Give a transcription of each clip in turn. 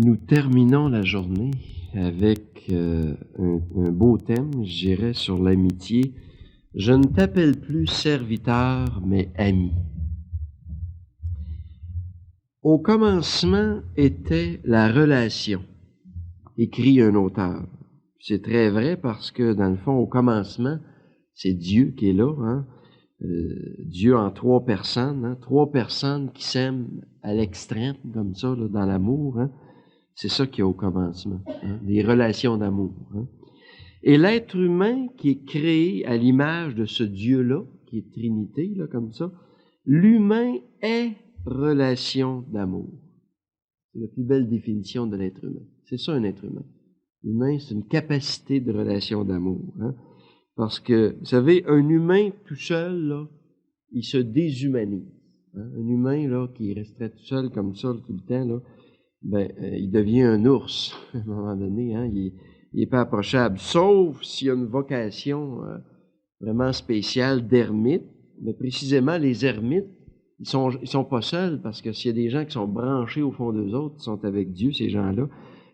Nous terminons la journée avec un beau thème, je dirais, sur l'amitié. Je ne t'appelle plus serviteur, mais ami. Au commencement était la relation, écrit un auteur. C'est très vrai parce que, dans le fond, au commencement, c'est Dieu qui est là, hein? Dieu en trois personnes, hein? Trois personnes qui s'aiment à l'extrême, comme ça, là, dans l'amour, hein? C'est ça qu'il y a au commencement, hein? Les relations d'amour. Hein? Et l'être humain qui est créé à l'image de ce Dieu-là, qui est Trinité, là, comme ça, l'humain est relation d'amour. C'est la plus belle définition de l'être humain. C'est ça un être humain. L'humain, c'est une capacité de relation d'amour. Hein? Parce que, vous savez, un humain tout seul, là, il se déshumanise. Hein? Un humain là, qui resterait tout seul comme ça tout le temps, là, il devient un ours à un moment donné. Hein? Il est pas approchable, sauf s'il y a une vocation vraiment spéciale d'ermite. Mais précisément, les ermites, ils sont pas seuls, parce que s'il y a des gens qui sont branchés au fond d'eux autres, qui sont avec Dieu, ces gens-là,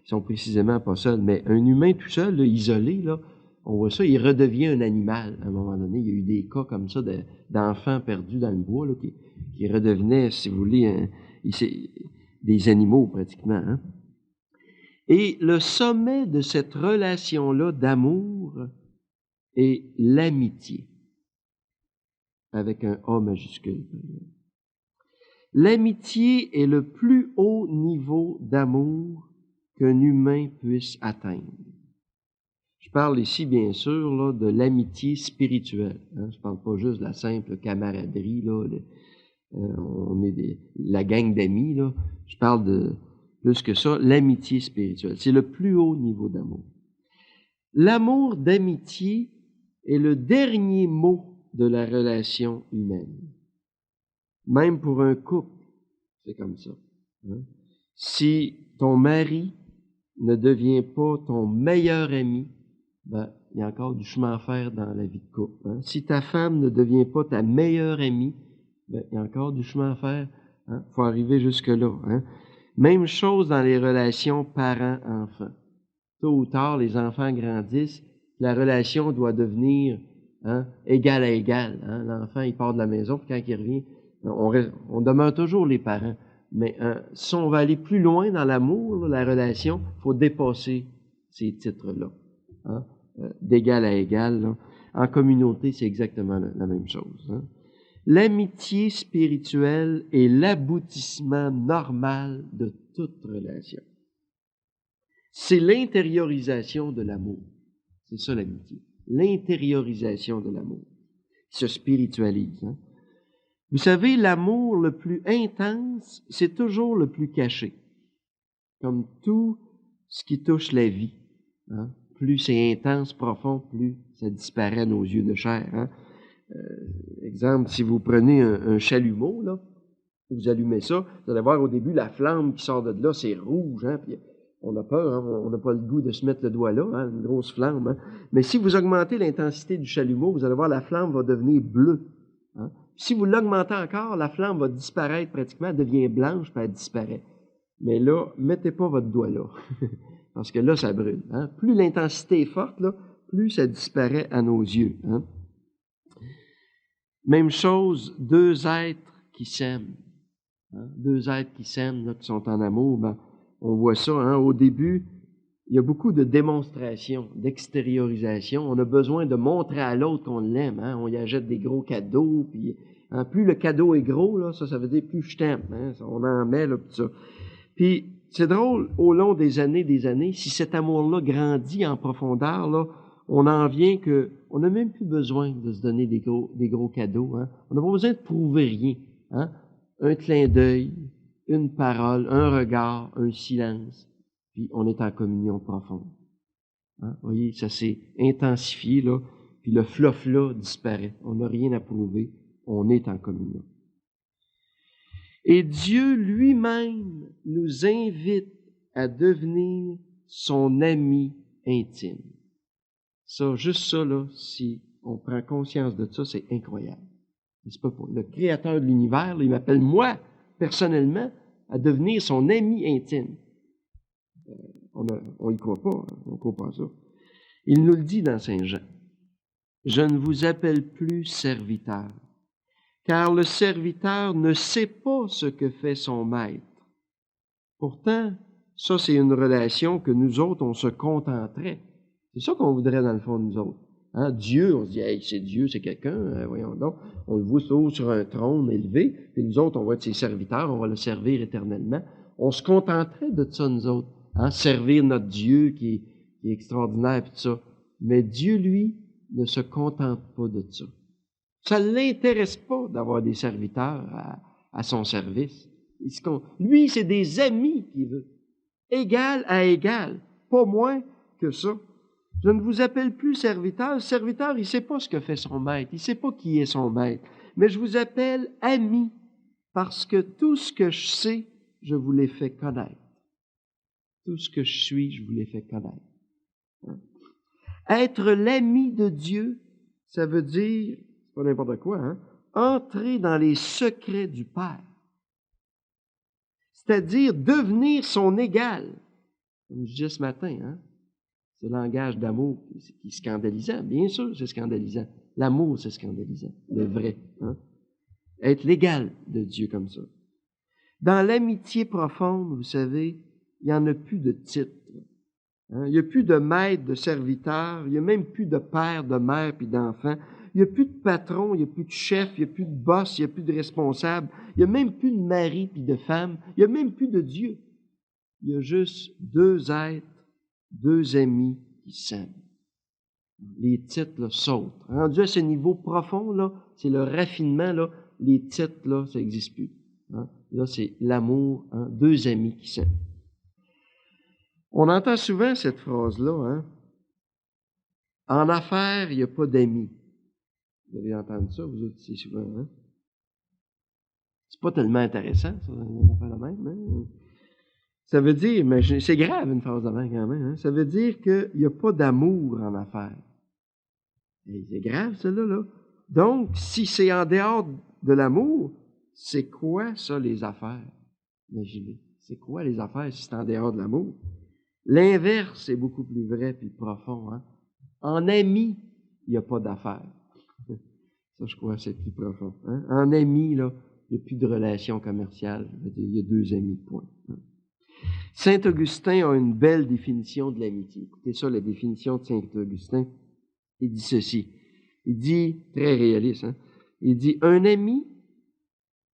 ils sont précisément pas seuls. Mais un humain tout seul, là, isolé, là, on voit ça, il redevient un animal à un moment donné. Il y a eu des cas comme ça d'enfants perdus dans le bois là, qui redevenaient, si vous voulez, des animaux pratiquement. Hein? Et le sommet de cette relation-là d'amour est l'amitié, avec un A majuscule. L'amitié est le plus haut niveau d'amour qu'un humain puisse atteindre. Je parle ici, bien sûr, là, de l'amitié spirituelle. Hein? Je parle pas juste de la simple camaraderie, là, on est la gang d'amis, là. Je parle de plus que ça, l'amitié spirituelle. C'est le plus haut niveau d'amour. L'amour d'amitié est le dernier mot de la relation humaine. Même pour un couple, c'est comme ça. Hein? Si ton mari ne devient pas ton meilleur ami, il y a encore du chemin à faire dans la vie de couple. Hein? Si ta femme ne devient pas ta meilleure amie, il y a encore du chemin à faire. Hein? Faut arriver jusque-là. Hein? Même chose dans les relations parents-enfants. Tôt ou tard, les enfants grandissent, la relation doit devenir égal à égal. Hein? L'enfant, il part de la maison, puis quand il revient, on demeure toujours les parents. Mais si on va aller plus loin dans l'amour, la relation, il faut dépasser ces titres-là. Hein? D'égal à égal. Là. En communauté, c'est exactement la même chose. Hein? L'amitié spirituelle est l'aboutissement normal de toute relation. C'est l'intériorisation de l'amour. C'est ça l'amitié. L'intériorisation de l'amour. Il se spiritualise. Hein? Vous savez, l'amour le plus intense, c'est toujours le plus caché. Comme tout ce qui touche la vie. Hein? Plus c'est intense, profond, plus ça disparaît à nos yeux de chair. Hein? Exemple, si vous prenez un chalumeau, là, vous allumez ça, vous allez voir au début la flamme qui sort de là, c'est rouge, hein, puis on a peur, hein, on n'a pas le goût de se mettre le doigt là, hein, une grosse flamme. Hein. Mais si vous augmentez l'intensité du chalumeau, vous allez voir la flamme va devenir bleue. Hein. Si vous l'augmentez encore, la flamme va disparaître pratiquement, elle devient blanche, puis elle disparaît. Mais là, mettez pas votre doigt là, parce que là, ça brûle. Hein. Plus l'intensité est forte, là, plus ça disparaît à nos yeux. Hein. Même chose, deux êtres qui s'aiment. Hein? Deux êtres qui s'aiment, là, qui sont en amour, on voit ça. Hein? Au début, il y a beaucoup de démonstration, d'extériorisation. On a besoin de montrer à l'autre qu'on l'aime. Hein? On y achète des gros cadeaux. Puis, hein, plus le cadeau est gros, là, ça veut dire plus je t'aime. Hein? On en met, là, puis ça. Puis, c'est drôle, au long des années, si cet amour-là grandit en profondeur, là, on en vient que on n'a même plus besoin de se donner des gros cadeaux. Hein? On n'a pas besoin de prouver rien. Hein? Un clin d'œil, une parole, un regard, un silence, puis on est en communion profonde. Hein? Vous voyez, ça s'est intensifié, là, puis le fluff-là disparaît. On n'a rien à prouver, on est en communion. Et Dieu lui-même nous invite à devenir son ami intime. Ça, juste ça, là, si on prend conscience de ça, c'est incroyable. C'est pas pour le Créateur de l'univers, là, il m'appelle moi, personnellement, à devenir son ami intime. On y croit pas, hein, on ne croit pas à ça. Il nous le dit dans Saint Jean. Je ne vous appelle plus serviteur, car le serviteur ne sait pas ce que fait son maître. Pourtant, ça, c'est une relation que nous autres, on se contenterait. C'est ça qu'on voudrait dans le fond de nous autres. Hein? Dieu, on se dit, hey, c'est Dieu, c'est quelqu'un, voyons donc. On le voit sur un trône élevé, puis nous autres, on va être ses serviteurs, on va le servir éternellement. On se contenterait de ça, nous autres. Hein? Servir notre Dieu qui est extraordinaire, puis tout ça. Mais Dieu, lui, ne se contente pas de ça. Ça ne l'intéresse pas d'avoir des serviteurs à son service. Lui, c'est des amis qu'il veut. Égal à égal. Pas moins que ça. Je ne vous appelle plus serviteur. Le serviteur, il ne sait pas ce que fait son maître. Il ne sait pas qui est son maître. Mais je vous appelle ami parce que tout ce que je sais, je vous l'ai fait connaître. Tout ce que je suis, je vous l'ai fait connaître. Hein? Être l'ami de Dieu, ça veut dire, c'est pas n'importe quoi, hein, entrer dans les secrets du Père. C'est-à-dire devenir son égal. Comme je disais ce matin, hein, ce langage d'amour qui est scandalisant. Bien sûr, c'est scandalisant. L'amour, c'est scandalisant. Le vrai. Hein. Être l'égal de Dieu comme ça. Dans l'amitié profonde, vous savez, il n'y en a plus de titre. Hein. Il n'y a plus de maître, de serviteur. Il n'y a même plus de père, de mère puis d'enfant. Il n'y a plus de patron, il n'y a plus de chef, il n'y a plus de boss, il n'y a plus de responsable. Il n'y a même plus de mari puis de femme. Il n'y a même plus de Dieu. Il y a juste deux êtres, deux amis qui s'aiment. Les titres là, sautent. Rendu à ce niveau profond, là, c'est le raffinement, là, les titres, là, ça n'existe plus. Hein? Là, c'est l'amour, hein, deux amis qui s'aiment. On entend souvent cette phrase-là, hein? En affaires, il n'y a pas d'amis. Vous avez entendu ça, vous autres, c'est souvent, hein? C'est pas tellement intéressant, ça, une affaire de même, hein? Ça veut dire, mais c'est grave une phrase de même quand même, hein? Ça veut dire qu'il n'y a pas d'amour en affaires. Et c'est grave, ça, là. Donc, si c'est en dehors de l'amour, c'est quoi, ça, les affaires? Imaginez. C'est quoi, les affaires, si c'est en dehors de l'amour? L'inverse est beaucoup plus vrai puis profond, hein? En ami, il n'y a pas d'affaires. Ça, je crois, c'est plus profond. Hein? En ami, là, il n'y a plus de relation commerciale. Il y a deux amis, point. Saint Augustin a une belle définition de l'amitié. Écoutez ça, la définition de Saint Augustin. Il dit ceci. Il dit, très réaliste, hein? Il dit, un ami,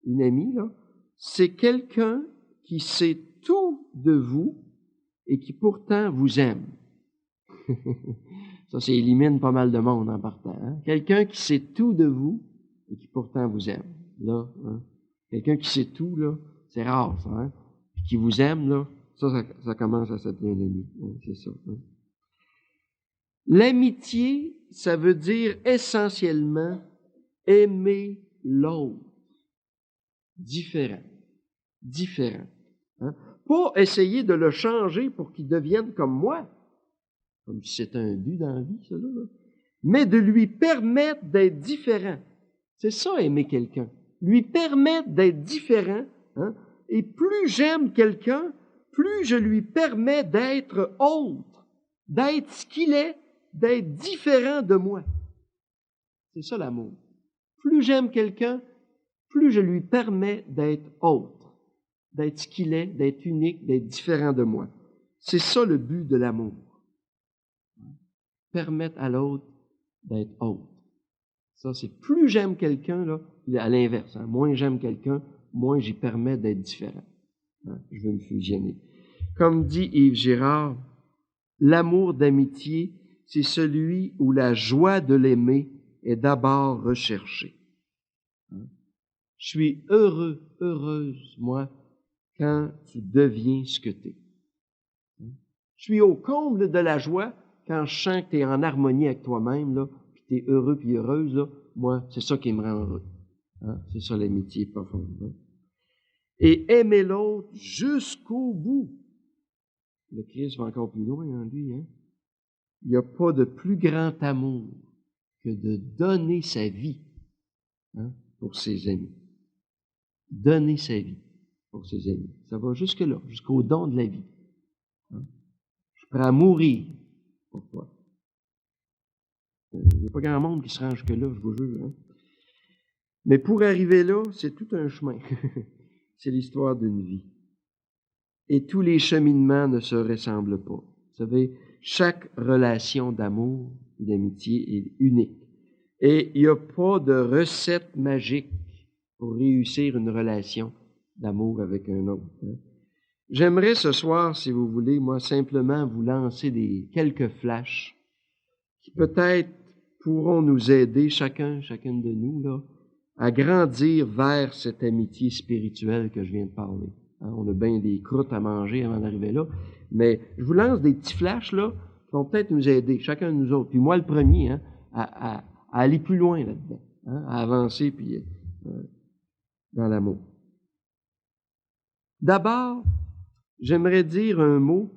une amie, là, c'est quelqu'un qui sait tout de vous et qui pourtant vous aime. Ça élimine pas mal de monde en partant. Hein? Quelqu'un qui sait tout de vous et qui pourtant vous aime. Là, hein? Quelqu'un qui sait tout, là, c'est rare, ça. Hein? Puis qui vous aime, là, ça commence à s'appeler un ami. Hein? C'est ça. Hein? L'amitié, ça veut dire essentiellement aimer l'autre. Différent. Différent. Hein? Pas essayer de le changer pour qu'il devienne comme moi. Comme si c'était un but dans la vie, ça, là. Mais de lui permettre d'être différent. C'est ça, aimer quelqu'un. Lui permettre d'être différent. Hein? Et plus j'aime quelqu'un, plus je lui permets d'être autre, d'être ce qu'il est, d'être différent de moi. C'est ça l'amour. Plus j'aime quelqu'un, plus je lui permets d'être autre, d'être ce qu'il est, d'être unique, d'être différent de moi. C'est ça le but de l'amour. Permettre à l'autre d'être autre. Ça, c'est plus j'aime quelqu'un, là, à l'inverse. Hein, moins j'aime quelqu'un, moins j'y permets d'être différent. Hein, je veux me fusionner. Comme dit Yves Girard, l'amour d'amitié, c'est celui où la joie de l'aimer est d'abord recherchée. Hein? Je suis heureux, heureuse, moi, quand tu deviens ce que tu es. Hein? Je suis au comble de la joie quand je sens que tu es en harmonie avec toi-même, là, puis tu es heureux puis heureuse, là, moi, c'est ça qui me rend heureux. Hein? C'est ça l'amitié profonde. Hein? Et aimer l'autre jusqu'au bout. Le Christ va encore plus loin en lui. Hein? Il n'y a pas de plus grand amour que de donner sa vie, hein, pour ses amis. Donner sa vie pour ses amis. Ça va jusque-là, jusqu'au don de la vie. Hein? Je suis prêt à mourir pour toi. Il n'y a pas grand monde qui se rend jusque-là, je vous jure. Hein? Mais pour arriver là, c'est tout un chemin. C'est l'histoire d'une vie. Et tous les cheminements ne se ressemblent pas. Vous savez, chaque relation d'amour et d'amitié est unique. Et il n'y a pas de recette magique pour réussir une relation d'amour avec un autre. Hein. J'aimerais ce soir, si vous voulez, moi, simplement vous lancer quelques flashs qui peut-être pourront nous aider, chacune de nous, là, à grandir vers cette amitié spirituelle que je viens de parler. Hein, on a bien des croûtes à manger avant d'arriver là, mais je vous lance des petits flashs là qui vont peut-être nous aider, chacun de nous autres. Puis moi, le premier, hein, à aller plus loin là-dedans, hein, à avancer puis dans l'amour. D'abord, j'aimerais dire un mot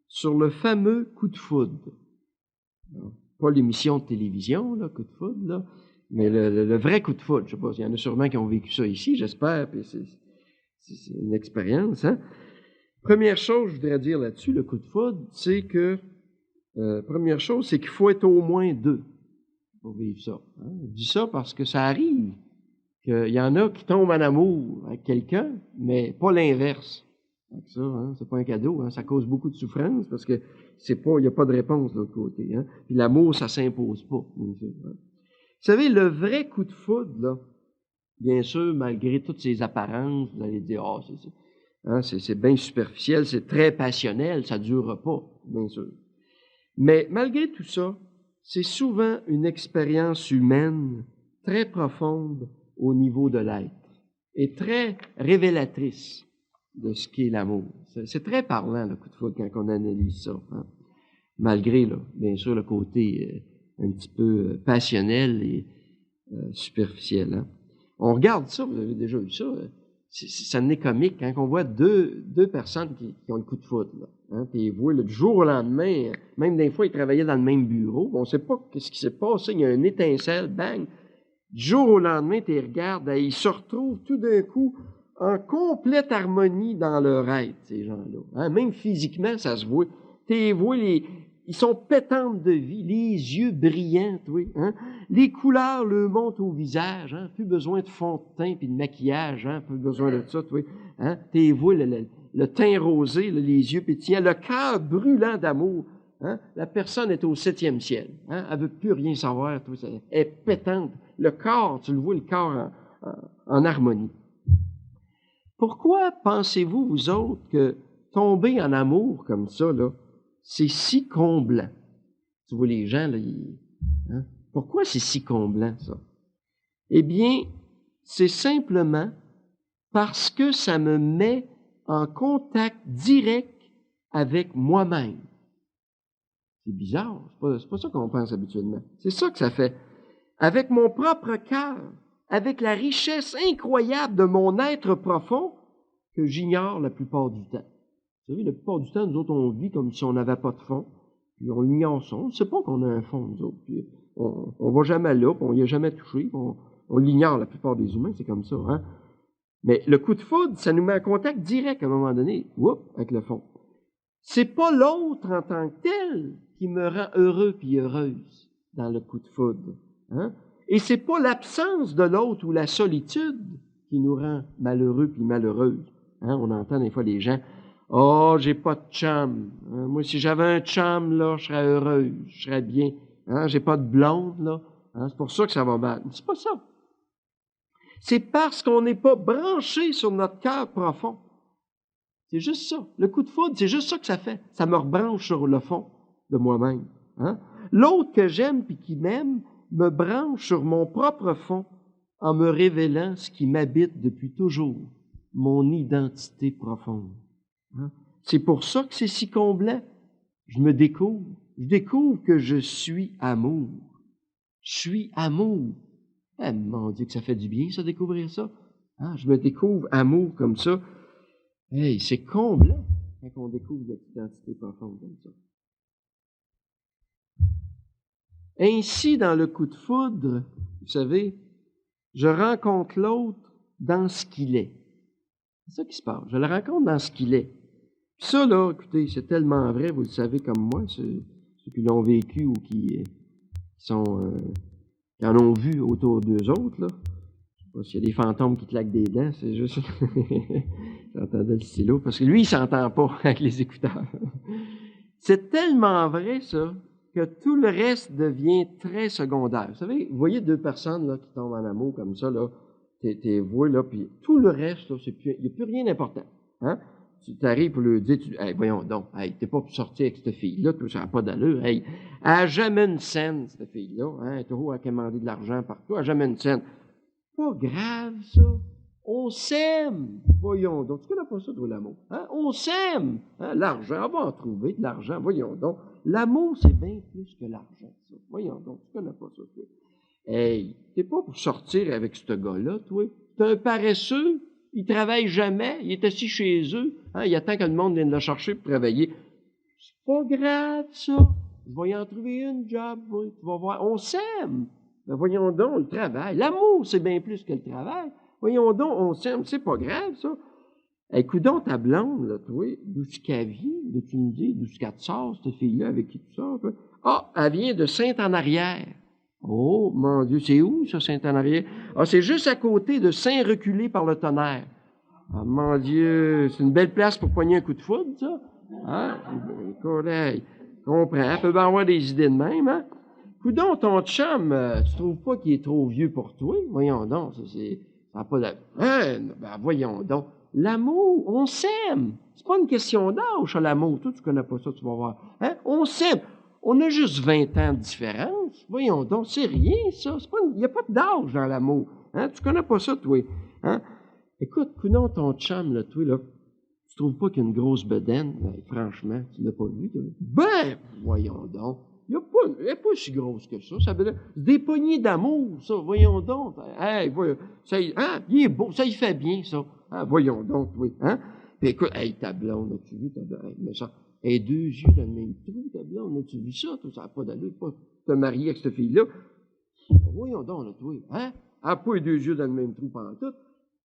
sur le fameux coup de foudre. Alors, pas l'émission de télévision, là, coup de foudre, là, mais le vrai coup de foudre. Je sais pas, il y en a sûrement qui ont vécu ça ici, j'espère, puis c'est une expérience. Hein? Première chose, je voudrais dire là-dessus, le coup de foudre, c'est que, première chose, c'est qu'il faut être au moins deux pour vivre ça. Hein? Je dis ça parce que ça arrive qu'il y en a qui tombent en amour avec quelqu'un, mais pas l'inverse. Ça, hein, c'est pas un cadeau, hein, ça cause beaucoup de souffrance parce que il n'y a pas de réponse de l'autre côté. Hein. Puis l'amour, ça s'impose pas. Bien sûr, hein. Vous savez, le vrai coup de foudre, là, bien sûr, malgré toutes ces apparences, vous allez dire, c'est bien superficiel, c'est très passionnel, ça ne durera pas, bien sûr. Mais malgré tout ça, c'est souvent une expérience humaine très profonde au niveau de l'être et très révélatrice de ce qu'est l'amour. C'est très parlant, le coup de foudre, quand on analyse ça. Hein. Malgré, là, bien sûr, le côté un petit peu passionnel et superficiel. Hein. On regarde ça, vous avez déjà vu ça, ça n'est comique quand on voit deux personnes qui ont le coup de foudre. Là, hein, puis ils voient, là, du jour au lendemain, même des fois, ils travaillaient dans le même bureau, on ne sait pas ce qui s'est passé, il y a une étincelle, bang, du jour au lendemain, tu les regardes, et ils se retrouvent tout d'un coup en complète harmonie dans leur être, ces gens-là. Hein? Même physiquement, ça se voit. Tu les vois, ils sont pétantes de vie, les yeux brillants, oui, hein? Les couleurs leur montent au visage, hein? Plus besoin de fond de teint puis de maquillage, hein? Plus besoin de ça, oui. Hein? Tu les vois, le teint rosé, là, les yeux pétillants, le cœur brûlant d'amour. Hein? La personne est au 7e ciel. Hein? Elle ne veut plus rien savoir. Tout ça. Elle est pétante. Le corps, tu le vois, le corps en harmonie. Pourquoi pensez-vous, vous autres, que tomber en amour comme ça, là, c'est si comblant? Tu vois, les gens, là, hein? Pourquoi c'est si comblant, ça? Eh bien, c'est simplement parce que ça me met en contact direct avec moi-même. C'est bizarre, c'est pas ça qu'on pense habituellement. C'est ça que ça fait. Avec mon propre cœur, avec la richesse incroyable de mon être profond que j'ignore la plupart du temps. Vous savez, la plupart du temps, nous autres, on vit comme si on n'avait pas de fond, puis on l'ignore ça. On ne sait pas qu'on a un fond, nous autres. Puis on va jamais là, puis on n'y a jamais touché, on l'ignore, la plupart des humains, c'est comme ça. Hein? Mais le coup de foudre, ça nous met en contact direct à un moment donné, avec le fond. C'est pas l'autre en tant que tel qui me rend heureux puis heureuse dans le coup de foudre. Hein? Et c'est pas l'absence de l'autre ou la solitude qui nous rend malheureux puis malheureuses. Hein? On entend des fois les gens, « Oh, j'ai pas de chum. Hein? Moi, si j'avais un chum, là, je serais heureuse, je serais bien. Hein? J'ai pas de blonde, là. Hein? C'est pour ça que ça va mal. » Mais c'est pas ça. C'est parce qu'on n'est pas branché sur notre cœur profond. C'est juste ça. Le coup de foudre, c'est juste ça que ça fait. Ça me rebranche sur le fond de moi-même. Hein? L'autre que j'aime puis qui m'aime me branche sur mon propre fond en me révélant ce qui m'habite depuis toujours, mon identité profonde. Hein? C'est pour ça que c'est si comblant. Je me découvre. Je découvre que je suis amour. Je suis amour. Eh, mon Dieu, que ça fait du bien, ça, découvrir ça. Hein? Je me découvre amour comme ça. Hey, c'est comblant quand on découvre notre identité profonde comme ça. Ainsi, dans le coup de foudre, vous savez, je rencontre l'autre dans ce qu'il est. C'est ça qui se passe. Je le rencontre dans ce qu'il est. Ça, là, écoutez, c'est tellement vrai, vous le savez comme moi, ceux qui l'ont vécu ou qui qui en ont vu autour d'eux autres, là. Je sais pas s'il y a des fantômes qui claquent des dents, c'est juste... J'entendais le stylo, parce que lui, il s'entend pas avec les écouteurs. C'est tellement vrai, ça, que tout le reste devient très secondaire. Vous savez, vous voyez deux personnes là, qui tombent en amour comme ça, là, t'es voué, là, puis tout le reste, là, il n'y a plus rien d'important. Hein? Tu t'arrives pour lui dire, hey, voyons donc, hey, t'es pas pour sortir avec cette fille-là, ça n'a pas d'allure, hey, elle n'a jamais une scène, cette fille-là, hein, elle est toujours à commander de l'argent partout, elle n'a jamais une scène. Pas grave, ça. On s'aime. Voyons donc. Tu connais pas ça, toi, l'amour? Hein? On s'aime. Hein? L'argent, on va en trouver de l'argent. Voyons donc. L'amour, c'est bien plus que l'argent, ça. Voyons donc. Tu connais pas ça, toi. Hey, t'es pas pour sortir avec ce gars-là, toi. T'es un paresseux. Il travaille jamais. Il est assis chez eux. Hein? Il attend que le monde vienne le chercher pour travailler. C'est pas grave, ça. Je vais y en trouver une job, oui. Tu vas voir. On s'aime. Ben voyons donc, le travail. L'amour, c'est bien plus que le travail. Voyons donc, on s'aime. C'est pas grave, ça. Écoute donc, ta blonde, là, toi, d'où qu'elle vient, de tu me dis, d'où qu'elle te sort, cette fille-là, avec qui tu sors? Ah, elle vient de Saint-en-Arrière. Oh, mon Dieu, c'est où, ça, Saint-en-Arrière? Ah, c'est juste à côté de Saint-Reculé par le tonnerre. Ah, mon Dieu, c'est une belle place pour poigner un coup de foudre, ça. Hein? Écoute, hey, comprends, elle peut bien avoir des idées de même, hein? Coudon, ton chum, tu trouves pas qu'il est trop vieux pour toi? Voyons donc, ça n'a pas d'allure. Hein? Ben, voyons donc. L'amour, on s'aime. C'est pas une question d'âge, ça, l'amour. Toi, tu connais pas ça, tu vas voir. Hein? On s'aime. On a juste 20 ans de différence. Voyons donc, c'est rien, ça. Il n'y a pas d'âge dans l'amour. Hein? Tu connais pas ça, toi. Hein? Écoute, coudon, ton chum, là, toi, là, tu trouves pas qu'il y a une grosse bedaine? Ben, franchement, tu l'as pas vu, toi? Ben, voyons donc. Elle n'est pas si grosse que ça. Ça veut dire, des poignées d'amour, ça. Voyons donc. Hey, voyons. Hein, il est beau. Ça y fait bien, ça. Hein, voyons donc, oui. Hein? Puis écoute, hey, ta blonde, as-tu vu ta blonde? Mais ça, hey, deux yeux dans le même trou, ta blonde, as-tu vu ça? Toi, ça n'a pas d'allure. Pas te marier avec cette fille-là. Voyons donc, là, toi. Hein? Elle n'a pas les deux yeux dans le même trou pendant tout.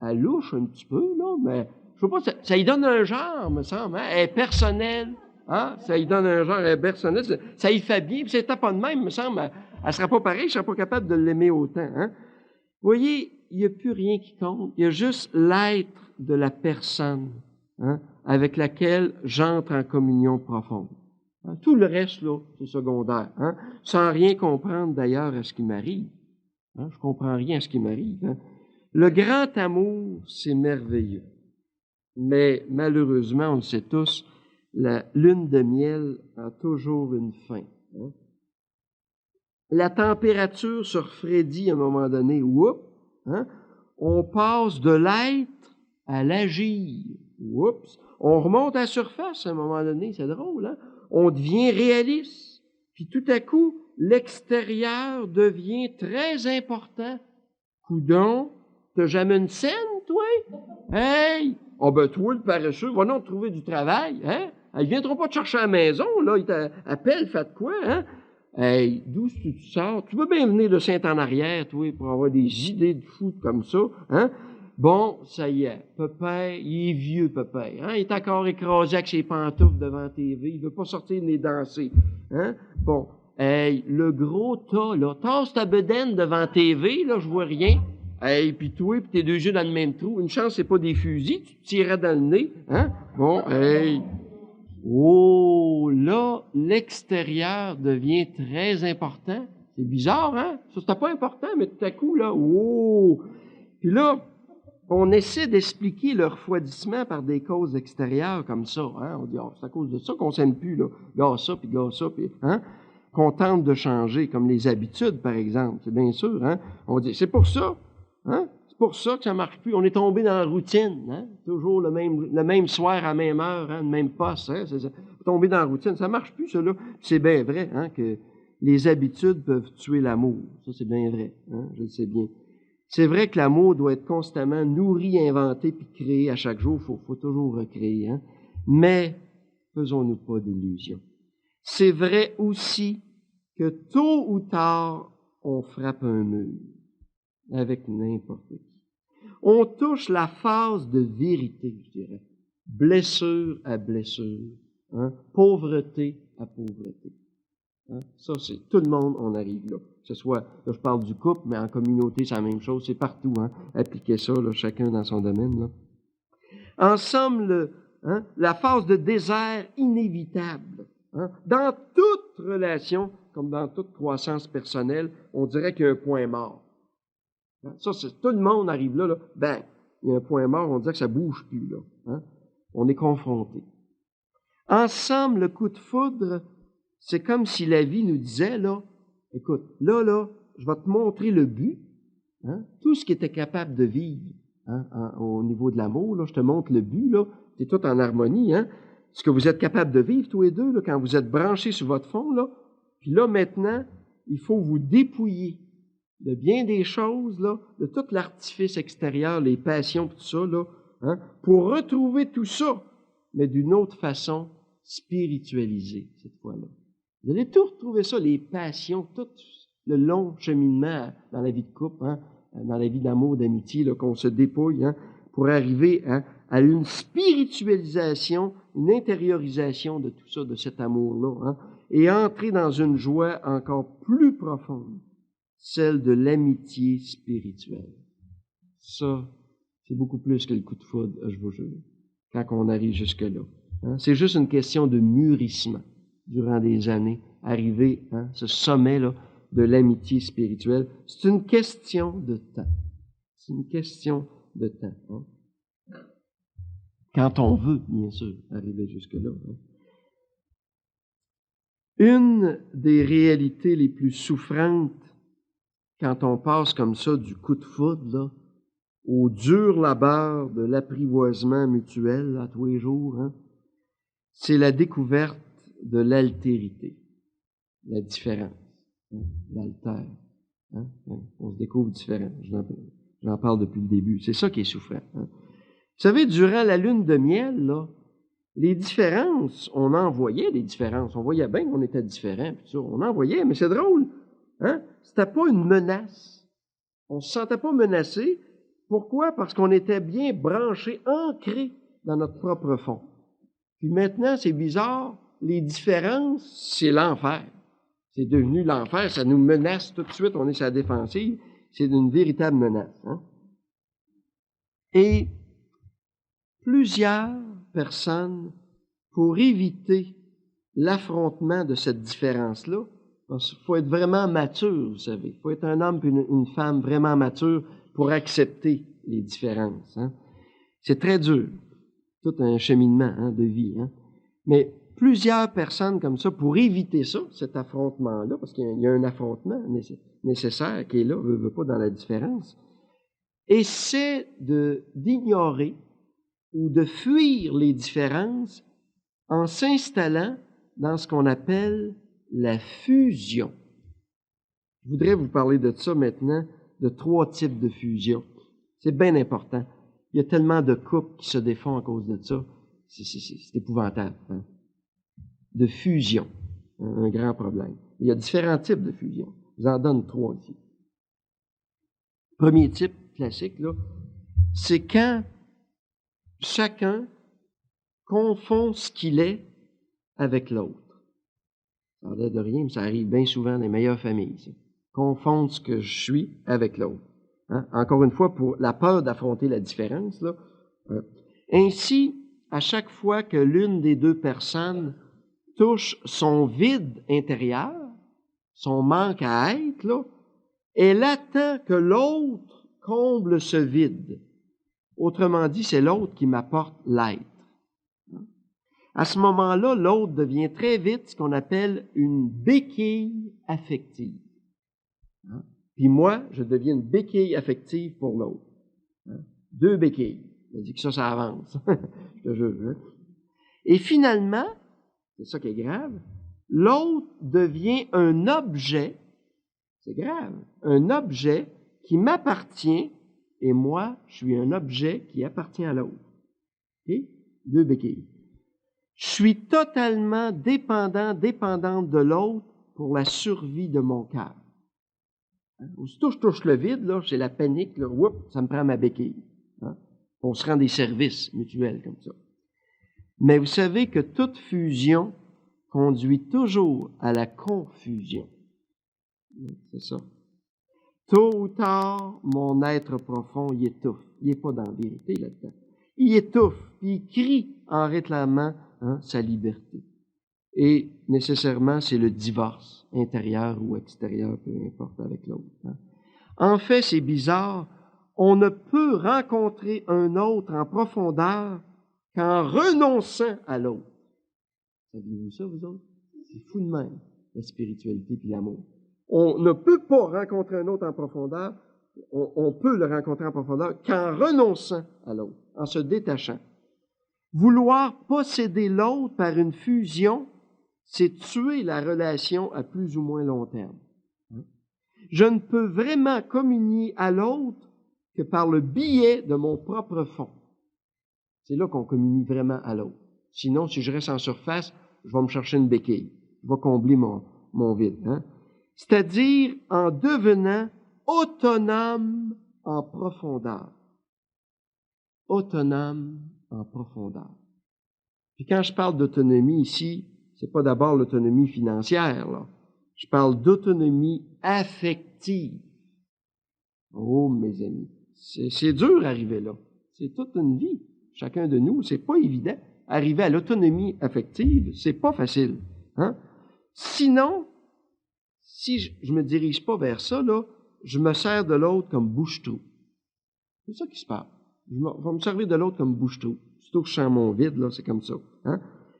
Elle louche un petit peu, là, mais je sais pas, ça y donne un genre, me semble. Hein? Elle est personnelle. Hein? Ça y donne un genre, elle est personnelle. Ça y fait bien. Puis c'était pas de même, me semble. Elle ne sera pas pareille, je ne serais pas capable de l'aimer autant. Hein? Vous voyez, il n'y a plus rien qui compte. Il y a juste l'être de la personne, hein, avec laquelle j'entre en communion profonde. Hein? Tout le reste, là, c'est secondaire. Hein? Sans rien comprendre d'ailleurs à ce qui m'arrive. Hein? Je comprends rien à ce qui m'arrive. Hein? Le grand amour, c'est merveilleux. Mais malheureusement, on le sait tous, la lune de miel a toujours une fin. Hein? La température se refroidit à un moment donné. Oups! Hein? On passe de l'être à l'agir. Oups! On remonte à la surface à un moment donné. C'est drôle, hein? On devient réaliste. Puis tout à coup, l'extérieur devient très important. Coudon, t'as jamais une scène, toi? Hey! Oh ben toi, le paresseux, va donc trouver du travail, hein? Ils viendront pas te chercher à la maison, là, ils t'appellent, faites quoi, hein? Hey, d'où tu sors? Tu veux bien venir de Saint-en-Arrière, toi, pour avoir des idées de fou comme ça, hein? Bon, ça y est, Pépère, il est vieux, Pépère, hein? Il est encore écrasé avec ses pantoufles devant la TV, il veut pas sortir ni danser, hein? Bon, hey, le gros tas, là, tasse ta bedaine devant la TV, là, je vois rien. Hey, puis toi, puis tes deux yeux dans le même trou. Une chance, c'est pas des fusils, tu te tirais dans le nez, hein? Bon, hey. Oh, là, l'extérieur devient très important. C'est bizarre, hein? Ça, c'était pas important, mais tout à coup, là, oh! Puis là, on essaie d'expliquer le refroidissement par des causes extérieures comme ça, hein? On dit, oh, c'est à cause de ça qu'on s'aime plus, là. Gars ça, puis, hein? Qu'on tente de changer, comme les habitudes, par exemple. C'est bien sûr, hein? On dit, c'est pour ça. Hein? C'est pour ça que ça marche plus. On est tombé dans la routine. Hein? Toujours le même soir à la même heure, hein? Le même poste. Hein? C'est ça. Tomber dans la routine. Ça marche plus, ça, là. C'est bien vrai, hein, que les habitudes peuvent tuer l'amour. Ça, c'est bien vrai. Hein? Je le sais bien. C'est vrai que l'amour doit être constamment nourri, inventé, puis créé à chaque jour. Faut toujours recréer. Hein? Mais faisons-nous pas d'illusions. C'est vrai aussi que tôt ou tard, on frappe un mur. Avec n'importe qui. On touche la phase de vérité, je dirais. blessure à blessure, hein, pauvreté à pauvreté. Hein. Ça, c'est tout le monde, on arrive là. Que ce soit, là, je parle du couple, mais en communauté, c'est la même chose, c'est partout. Hein. Appliquez ça, là, chacun dans son domaine. Là. Ensemble, la phase de désert inévitable. Hein. Dans toute relation, comme dans toute croissance personnelle, on dirait qu'il y a un point mort. Ça, c'est, tout le monde arrive là, ben, il y a un point mort, on dirait que ça bouge plus, là. Hein. On est confronté. Ensemble, le coup de foudre, c'est comme si la vie nous disait, là, écoute, là, je vais te montrer le but, hein, tout ce qui était capable de vivre, hein, au niveau de l'amour, là, je te montre le but, là, c'est tout en harmonie, hein, ce que vous êtes capable de vivre tous les deux, là, quand vous êtes branchés sur votre fond, là, puis là, maintenant, il faut vous dépouiller de bien des choses, là, de tout l'artifice extérieur, les passions, tout ça, là, hein, pour retrouver tout ça, mais d'une autre façon, spiritualisée, cette fois-là. Vous allez tout retrouver ça, les passions, tout le long cheminement dans la vie de couple, hein, dans la vie d'amour, d'amitié, là, qu'on se dépouille, hein, pour arriver à une spiritualisation, une intériorisation de tout ça, de cet amour-là, hein, et entrer dans une joie encore plus profonde, celle de l'amitié spirituelle. Ça, c'est beaucoup plus que le coup de foudre, je vous jure, quand on arrive jusque-là. Hein? C'est juste une question de mûrissement durant des années, arriver à ce sommet-là de l'amitié spirituelle. C'est une question de temps. C'est une question de temps. Hein? Quand on veut, bien sûr, arriver jusque-là. Hein? Une des réalités les plus souffrantes quand on passe comme ça du coup de foudre, là, au dur labeur de l'apprivoisement mutuel, là, tous les jours, hein, c'est la découverte de l'altérité, la différence, hein, l'altère. Hein, on se découvre différent. J'en parle depuis le début. C'est ça qui est souffrant. Hein. Vous savez, durant la lune de miel, là, les différences, on en voyait des différences. On voyait bien qu'on était différents, puis ça, on en voyait, mais c'est drôle. Hein? C'était pas une menace. On se sentait pas menacé. Pourquoi? Parce qu'on était bien branchés, ancrés dans notre propre fond. Puis maintenant, c'est bizarre, les différences, c'est l'enfer. C'est devenu l'enfer, ça nous menace tout de suite, on est sur la défensive. C'est une véritable menace. Hein? Et plusieurs personnes, pour éviter l'affrontement de cette différence-là, parce qu'il faut être vraiment mature, vous savez. Il faut être un homme et une femme vraiment mature pour accepter les différences. Hein? C'est très dur. Tout un cheminement, hein, de vie. Hein? Mais plusieurs personnes comme ça, pour éviter ça, cet affrontement-là, parce qu'il y a un affrontement nécessaire qui est là, veut pas dans la différence, essaient d'ignorer ou de fuir les différences en s'installant dans ce qu'on appelle la fusion. Je voudrais vous parler de ça maintenant, de 3 types de fusion. C'est bien important. Il y a tellement de couples qui se défont à cause de ça. C'est épouvantable. Hein? De fusion. Un grand problème. Il y a différents types de fusion. Je vous en donne 3 ici. Premier type classique, là, c'est quand chacun confond ce qu'il est avec l'autre. Ça n'a l'air de rien, mais ça arrive bien souvent dans les meilleures familles. Ça. Confondre ce que je suis avec l'autre. Hein? Encore une fois, pour la peur d'affronter la différence. Là. Ainsi, à chaque fois que l'une des deux personnes touche son vide intérieur, son manque à être, là, elle attend que l'autre comble ce vide. Autrement dit, c'est l'autre qui m'apporte l'être. À ce moment-là, l'autre devient très vite ce qu'on appelle une béquille affective. Hein? Puis moi, je deviens une béquille affective pour l'autre. Hein? 2 béquilles. Je dis que ça avance. Je te jure. Hein? Et finalement, c'est ça qui est grave, l'autre devient un objet, c'est grave, un objet qui m'appartient et moi, je suis un objet qui appartient à l'autre. Okay? 2 béquilles. Je suis totalement dépendante de l'autre pour la survie de mon cœur. Hein? Aussitôt je touche le vide, là, j'ai la panique, là, ça me prend ma béquille. Hein? On se rend des services mutuels comme ça. Mais vous savez que toute fusion conduit toujours à la confusion. C'est ça. Tôt ou tard, mon être profond y étouffe. Il n'est pas dans la vérité là-dedans. Il étouffe, puis il crie en réclamant sa liberté. Et nécessairement, c'est le divorce, intérieur ou extérieur, peu importe, avec l'autre. En fait, c'est bizarre. On ne peut rencontrer un autre en profondeur qu'en renonçant à l'autre. Saviez-vous ça, vous autres? C'est fou de même, la spiritualité puis l'amour. On ne peut pas rencontrer un autre en profondeur, on peut le rencontrer en profondeur qu'en renonçant à l'autre, en se détachant. Vouloir posséder l'autre par une fusion, c'est tuer la relation à plus ou moins long terme. Je ne peux vraiment communier à l'autre que par le biais de mon propre fond. C'est là qu'on communie vraiment à l'autre. Sinon, si je reste en surface, je vais me chercher une béquille. Je vais combler mon vide. C'est-à-dire en devenant autonome en profondeur. Autonome en profondeur. Puis quand je parle d'autonomie ici, c'est pas d'abord l'autonomie financière, là. Je parle d'autonomie affective. Oh, mes amis, c'est dur d'arriver là. C'est toute une vie. Chacun de nous, c'est pas évident. Arriver à l'autonomie affective, c'est pas facile. Sinon, si je me dirige pas vers ça, là, je me sers de l'autre comme bouche-trou. C'est ça qui se passe. Je vais me servir de l'autre comme bouche-trou. Surtout que je sens mon vide, là, c'est comme ça.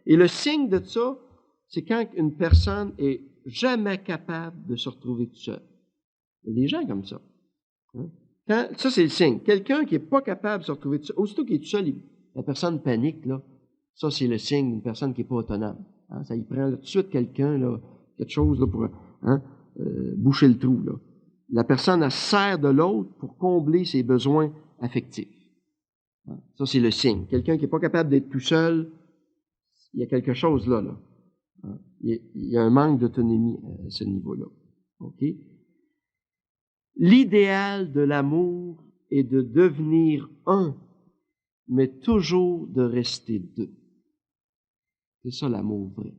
Et le signe de ça, c'est quand une personne est jamais capable de se retrouver tout seul. Il y a des gens comme ça. Ça, c'est le signe. Quelqu'un qui n'est pas capable de se retrouver tout seul, aussitôt qu'il est tout seul, la personne panique, là. Ça, c'est le signe d'une personne qui n'est pas autonome. Ça y prend là, tout de suite quelqu'un, là, quelque chose là, pour boucher le trou. Là. La personne, elle sert de l'autre pour combler ses besoins affectifs. Ça, c'est le signe. Quelqu'un qui n'est pas capable d'être tout seul, il y a quelque chose là. Il y a un manque d'autonomie à ce niveau-là. OK? L'idéal de l'amour est de devenir un, mais toujours de rester deux. C'est ça l'amour vrai.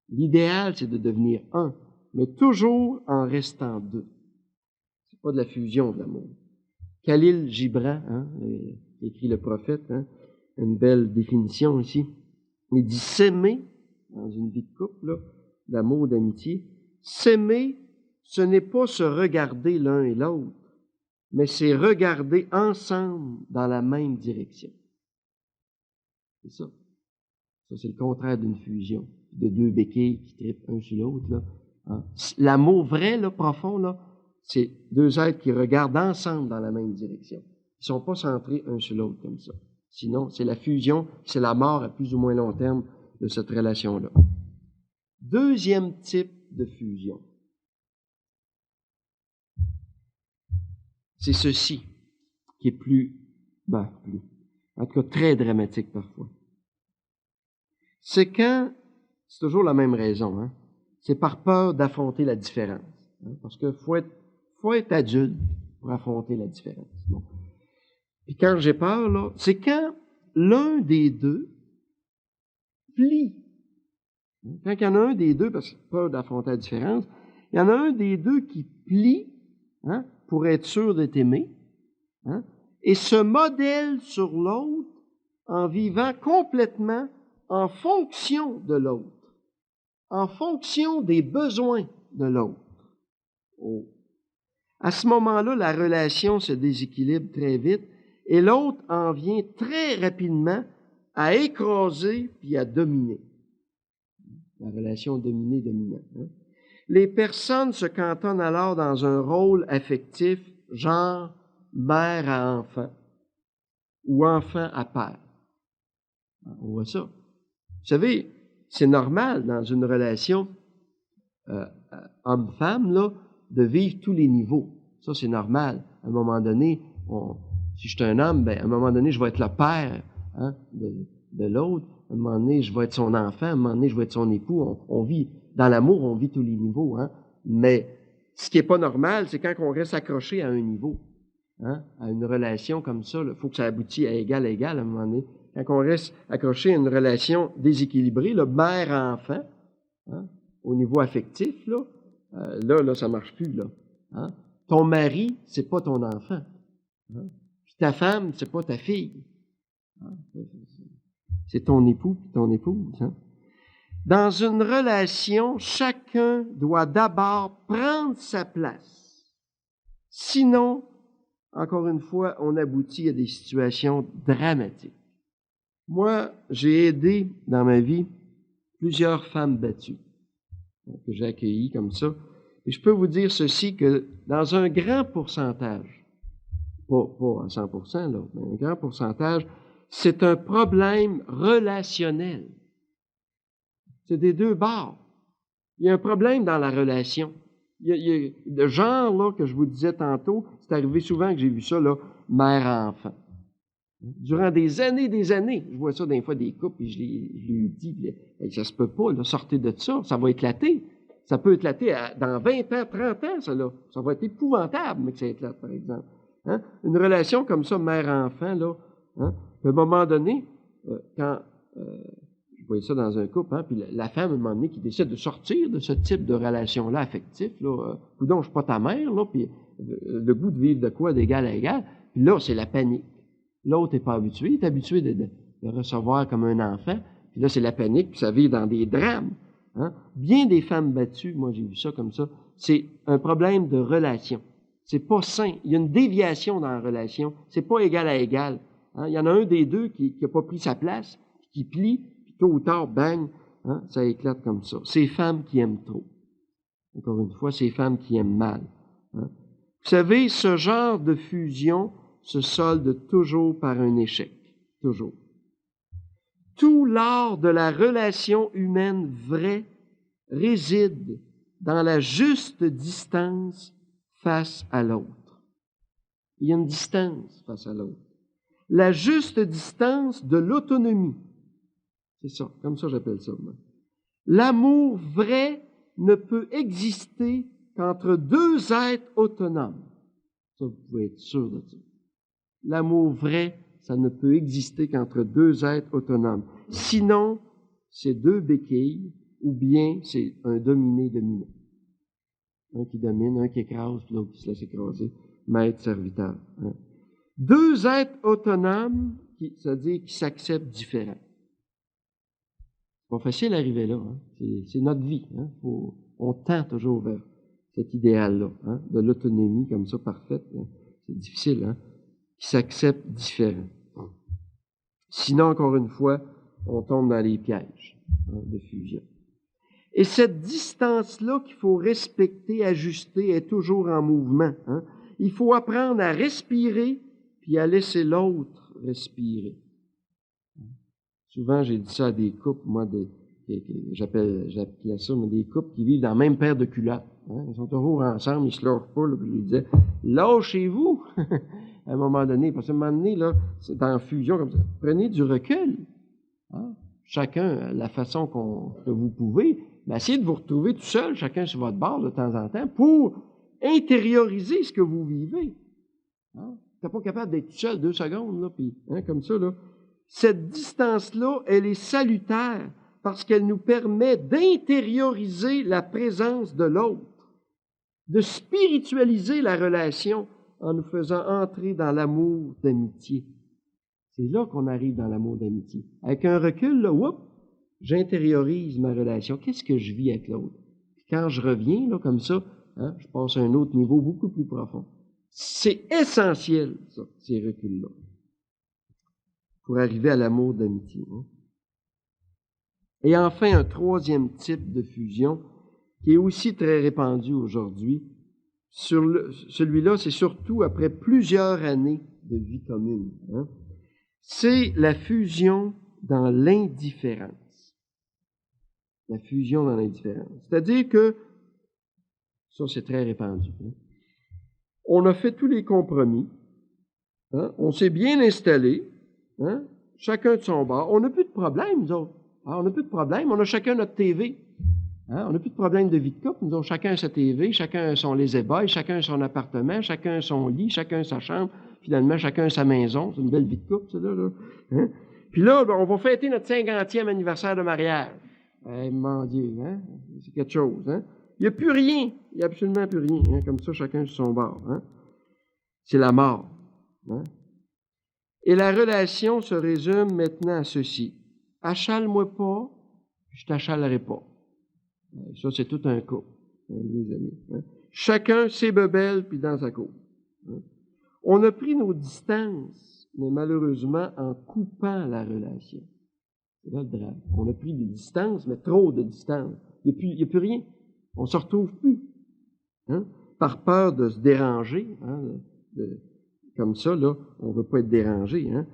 L'idéal, c'est de devenir un, mais toujours en restant deux. C'est pas de la fusion de l'amour. Khalil Gibran, écrit le prophète, une belle définition ici. Il dit s'aimer, dans une vie de couple, là, d'amour, d'amitié, s'aimer, ce n'est pas se regarder l'un et l'autre, mais c'est regarder ensemble dans la même direction. C'est ça. Ça, c'est le contraire d'une fusion, de deux béquilles qui trippent un sur l'autre. Là. L'amour vrai, là, profond, là, c'est deux êtres qui regardent ensemble dans la même direction. Ils ne sont pas centrés un sur l'autre comme ça. Sinon, c'est la fusion, c'est la mort à plus ou moins long terme de cette relation-là. Deuxième type de fusion. C'est ceci qui est en tout cas très dramatique parfois. C'est quand, c'est toujours la même raison, c'est par peur d'affronter la différence. Parce que faut être adulte pour affronter la différence. Bon. Puis quand j'ai peur, là, c'est quand l'un des deux plie. Quand il y en a un des deux, parce qu'il a peur d'affronter la différence, il y en a un des deux qui plie pour être sûr d'être aimé, et se modèle sur l'autre en vivant complètement en fonction de l'autre, en fonction des besoins de l'autre. Oh. À ce moment-là, la relation se déséquilibre très vite et l'autre en vient très rapidement à écraser puis à dominer. La relation dominée-dominante. Les personnes se cantonnent alors dans un rôle affectif, genre mère à enfant ou enfant à père. On voit ça. Vous savez, c'est normal dans une relation homme-femme là, de vivre tous les niveaux. Ça, c'est normal. À un moment donné, si je suis un homme, à un moment donné, je vais être le père de l'autre. À un moment donné, je vais être son enfant. À un moment donné, je vais être son époux. On vit, dans l'amour, on vit tous les niveaux. Mais ce qui n'est pas normal, c'est quand on reste accroché à un niveau. À une relation comme ça, il faut que ça aboutisse à égal à un moment donné. quand on reste accroché à une relation déséquilibrée, le mère-enfant, hein, au niveau affectif, là, ça marche plus, là. Hein. Ton mari, c'est pas ton enfant. Hein. Puis ta femme, c'est pas ta fille. Hein. C'est ton époux puis ton épouse. Hein. Dans une relation, chacun doit d'abord prendre sa place. Sinon, encore une fois, on aboutit à des situations dramatiques. Moi, j'ai aidé dans ma vie plusieurs femmes battues que j'ai accueillies comme ça. Et je peux vous dire ceci, que dans un grand pourcentage, pas à 100%, là, mais un grand pourcentage, c'est un problème relationnel. C'est des deux bords. Il y a un problème dans la relation. Il y a le genre là, que je vous disais tantôt, c'est arrivé souvent que j'ai vu ça, là, mère-enfant. Durant des années, je vois ça des fois des couples, et je lui dis, ça se peut pas, là, sortez de ça va éclater. Ça peut éclater dans 20 ans, 30 ans, ça, là. Ça va être épouvantable, mais que ça éclate, par exemple. Hein? Une relation comme ça, mère-enfant, là, hein? À un moment donné, quand je voyais ça dans un couple, hein, puis la femme, à un moment donné, qui décide de sortir de ce type de relation-là affectif, là, coudonc, je suis pas ta mère, là, puis le goût de vivre de quoi, d'égal à égal, puis là, c'est la panique. L'autre n'est pas habitué, il est habitué de recevoir comme un enfant, puis là, c'est la panique, puis ça vit dans des drames. Hein? Bien des femmes battues, moi j'ai vu ça comme ça, c'est un problème de relation. C'est pas sain. Il y a une déviation dans la relation. C'est pas égal à égal. Hein? Il y en a un des deux qui n'a pas pris sa place, qui plie, puis tôt ou tard, bang, hein? Ça éclate comme ça. Ces femmes qui aiment trop. Encore une fois, ces femmes qui aiment mal. Hein? Vous savez, ce genre de fusion se solde toujours par un échec. Toujours. Tout l'art de la relation humaine vraie réside dans la juste distance face à l'autre. Il y a une distance face à l'autre. La juste distance de l'autonomie. C'est ça, comme ça j'appelle ça. Moi. L'amour vrai ne peut exister qu'entre deux êtres autonomes. Ça, vous pouvez être sûr de ça. L'amour vrai, ça ne peut exister qu'entre deux êtres autonomes. Sinon, c'est deux béquilles, ou bien c'est un dominé-dominant. Un qui domine, un qui écrase, puis l'autre qui se laisse écraser. Maître-serviteur. Hein. Deux êtres autonomes, c'est-à-dire qui s'acceptent différents. C'est pas facile d'arriver là. Hein. C'est notre vie. Hein. On tend toujours vers cet idéal-là, hein, de l'autonomie comme ça, parfaite. Hein. C'est difficile, hein, qui s'acceptent différents. Sinon, encore une fois, on tombe dans les pièges, hein, de fusion. Et cette distance-là qu'il faut respecter, ajuster, est toujours en mouvement. Hein. Il faut apprendre à respirer puis à laisser l'autre respirer. Souvent, j'ai dit ça à des couples, moi, j'appelais ça des couples qui vivent dans la même paire de culottes. Hein. Ils sont toujours ensemble, ils se lâchent pas, là, puis je lui disais, lâchez-vous! À un moment donné, parce qu'à un moment donné, là, c'est en fusion comme ça. Prenez du recul. Hein. Chacun, la façon que vous pouvez, mais essayez de vous retrouver tout seul, chacun sur votre bord de temps en temps, pour intérioriser ce que vous vivez. Hein? Tu n'es pas capable d'être tout seul 2 secondes, là, puis, hein, comme ça, là. Cette distance-là, elle est salutaire parce qu'elle nous permet d'intérioriser la présence de l'autre, de spiritualiser la relation en nous faisant entrer dans l'amour d'amitié. C'est là qu'on arrive dans l'amour d'amitié. Avec un recul, là, j'intériorise ma relation. Qu'est-ce que je vis avec l'autre? Puis quand je reviens, là, comme ça, hein, je passe à un autre niveau beaucoup plus profond. C'est essentiel, ça, ces reculs-là, pour arriver à l'amour d'amitié. Hein. Et enfin, un troisième type de fusion qui est aussi très répandu aujourd'hui. Celui-là, c'est surtout après plusieurs années de vie commune. Hein. C'est la fusion dans l'indifférence. La fusion dans l'indifférence. C'est-à-dire que, ça c'est très répandu, hein. On a fait tous les compromis, hein. On s'est bien installé, hein. Chacun de son bord. On n'a plus de problème, nous autres. Alors, on n'a plus de problème, on a chacun notre TV. Hein? On n'a plus de problème de vie de couple, nous avons chacun sa TV, chacun son lazy-boy, chacun son appartement, chacun son lit, chacun sa chambre, finalement chacun sa maison. C'est une belle vie de couple, ça là. Hein? Puis là, ben, on va fêter notre 50e anniversaire de mariage. Mon Dieu, hein? C'est quelque chose, hein? Il n'y a plus rien. Il n'y a absolument plus rien. Hein? Comme ça, chacun sur son bord. Hein? C'est la mort. Hein? Et la relation se résume maintenant à ceci. Achale-moi pas, je t'achalerai pas. Ça, c'est tout un cas, les amis. Hein? Chacun ses bebelles, puis dans sa cour. Hein? On a pris nos distances, mais malheureusement en coupant la relation. C'est là le drame. On a pris des distances, mais trop de distances. Il n'y a plus rien. On ne se retrouve plus. Hein? Par peur de se déranger. Hein? Comme ça, là, on ne veut pas être dérangé. Hein?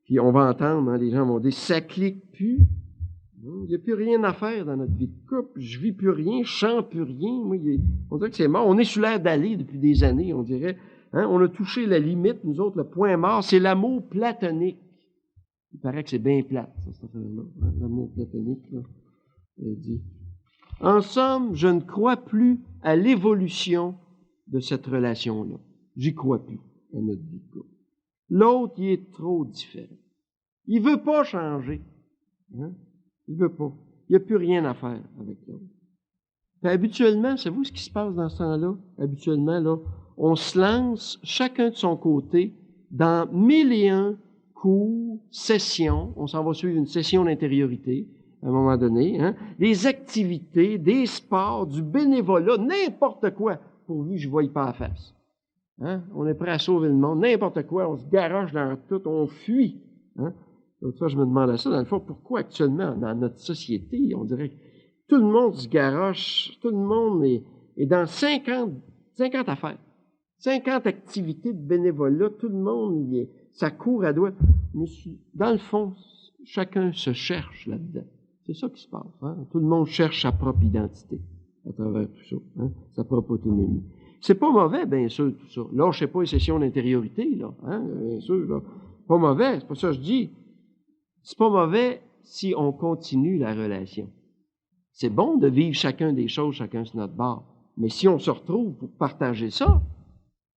Puis on va entendre, hein, les gens vont dire, ça clique plus. Il n'y a plus rien à faire dans notre vie de couple. Je vis plus rien, je chante plus rien. Moi, on dirait que c'est mort. On est sur l'air d'aller depuis des années, on dirait. Hein? On a touché la limite, nous autres, le point mort, c'est l'amour platonique. Il paraît que c'est bien plate, ça, cette affaire-là. Hein? L'amour platonique, là. Il dit. En somme, je ne crois plus à l'évolution de cette relation-là. J'y crois plus à notre vie de couple. L'autre, il est trop différent. Il veut pas changer. Hein? Il veut pas. Il n'y a plus rien à faire avec l'autre. Puis habituellement, savez-vous ce qui se passe dans ce temps-là? Habituellement, là, on se lance chacun de son côté dans 1001 cours, sessions. On s'en va suivre une session d'intériorité à un moment donné. Hein? Des activités, des sports, du bénévolat, n'importe quoi, pourvu que je ne voie pas la face. Hein? On est prêt à sauver le monde, n'importe quoi, on se garoche dans tout, on fuit. Hein? L'autre fois, je me demandais ça, dans le fond, pourquoi actuellement, dans notre société, on dirait que tout le monde se garoche, tout le monde est dans 50 affaires, 50 activités de bénévolat, tout le monde, ça court à doigt. Dans le fond, chacun se cherche là-dedans. C'est ça qui se passe. Hein? Tout le monde cherche sa propre identité à travers tout ça, hein? Sa propre autonomie. C'est pas mauvais, bien sûr, tout ça. Là, je sais pas, une session d'intériorité, là, hein? Bien sûr, là. Pas mauvais, c'est pas ça que je dis. C'est pas mauvais si on continue la relation. C'est bon de vivre chacun des choses, chacun sur notre bord. Mais si on se retrouve pour partager ça,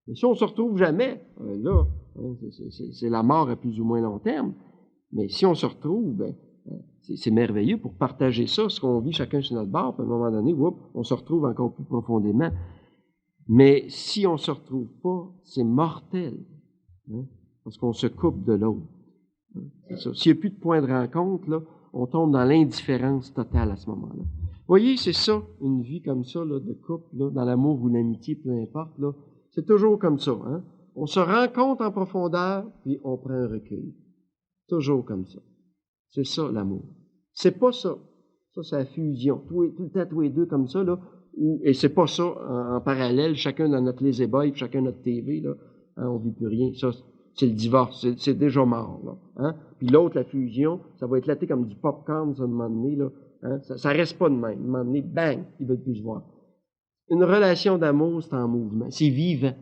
mais si on se retrouve jamais, là, hein, c'est la mort à plus ou moins long terme. Mais si on se retrouve, ben, c'est merveilleux pour partager ça, ce qu'on vit chacun sur notre bord, puis à un moment donné, on se retrouve encore plus profondément. Mais si on ne se retrouve pas, c'est mortel, hein, parce qu'on se coupe de l'autre. Hein, c'est ça. S'il n'y a plus de point de rencontre, là, on tombe dans l'indifférence totale à ce moment-là. Vous voyez, c'est ça, une vie comme ça, là, de couple, là, dans l'amour ou l'amitié, peu importe, là, c'est toujours comme ça. Hein? On se rencontre en profondeur, puis on prend un recul. Toujours comme ça. C'est ça, l'amour. C'est pas ça. Ça, c'est la fusion. Tout le temps, tous les deux comme ça, là. Et c'est pas ça, en parallèle, chacun dans notre lazy-boy, chacun notre TV, là. Hein, on vit plus rien. Ça, c'est le divorce. C'est déjà mort, là. Hein? Puis l'autre, la fusion, ça va éclater comme du popcorn, ça, à un moment donné, là. Hein? Ça reste pas de même. À un moment donné, bang, ils veulent plus se voir. Une relation d'amour, c'est en mouvement. C'est vivant.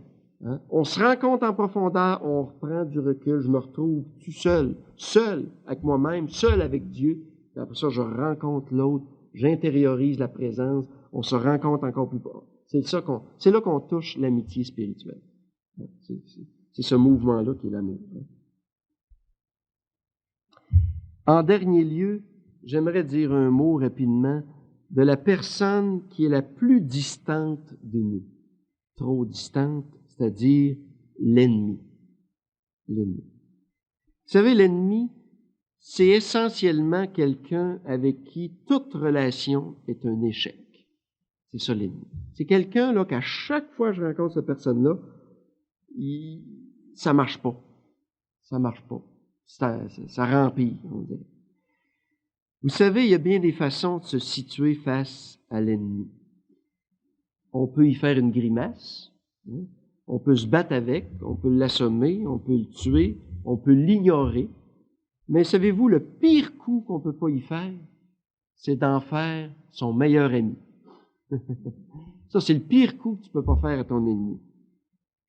Hein? On se rencontre en profondeur, on reprend du recul, je me retrouve tout seul, seul avec moi-même, seul avec Dieu. Et après ça, je rencontre l'autre, j'intériorise la présence, on se rencontre encore plus fort. C'est là qu'on touche l'amitié spirituelle. C'est ce mouvement-là qui est l'amour. En dernier lieu, j'aimerais dire un mot rapidement de la personne qui est la plus distante de nous. Trop distante, c'est-à-dire l'ennemi. L'ennemi. Vous savez, l'ennemi, c'est essentiellement quelqu'un avec qui toute relation est un échec. C'est ça l'ennemi. C'est quelqu'un là qu'à chaque fois que je rencontre cette personne-là, ça marche pas. Ça marche pas. Ça remplit, on dirait. Vous savez, il y a bien des façons de se situer face à l'ennemi. On peut y faire une grimace, hein? On peut se battre avec, on peut l'assommer, on peut le tuer, on peut l'ignorer. Mais savez-vous, le pire coup qu'on peut pas y faire, c'est d'en faire son meilleur ami. Ça, c'est le pire coup que tu peux pas faire à ton ennemi.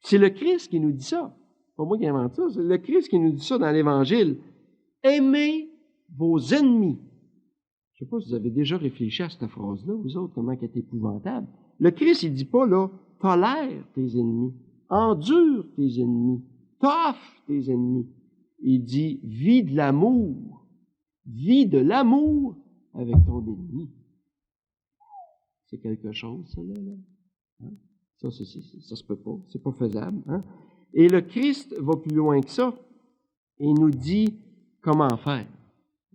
C'est le Christ qui nous dit ça. C'est pas moi qui invente ça, c'est le Christ qui nous dit ça dans l'Évangile. Aimez vos ennemis. Je sais pas si vous avez déjà réfléchi à cette phrase-là, vous autres, comment elle est épouvantable. Le Christ, il dit pas, là, tolère tes ennemis, endure tes ennemis, t'offre tes ennemis. Il dit, vis de l'amour vis de l'amour avec ton ennemi. C'est quelque chose, ça, là. Hein? Ça se peut pas. C'est pas faisable. Hein? Et le Christ va plus loin que ça et nous dit comment faire.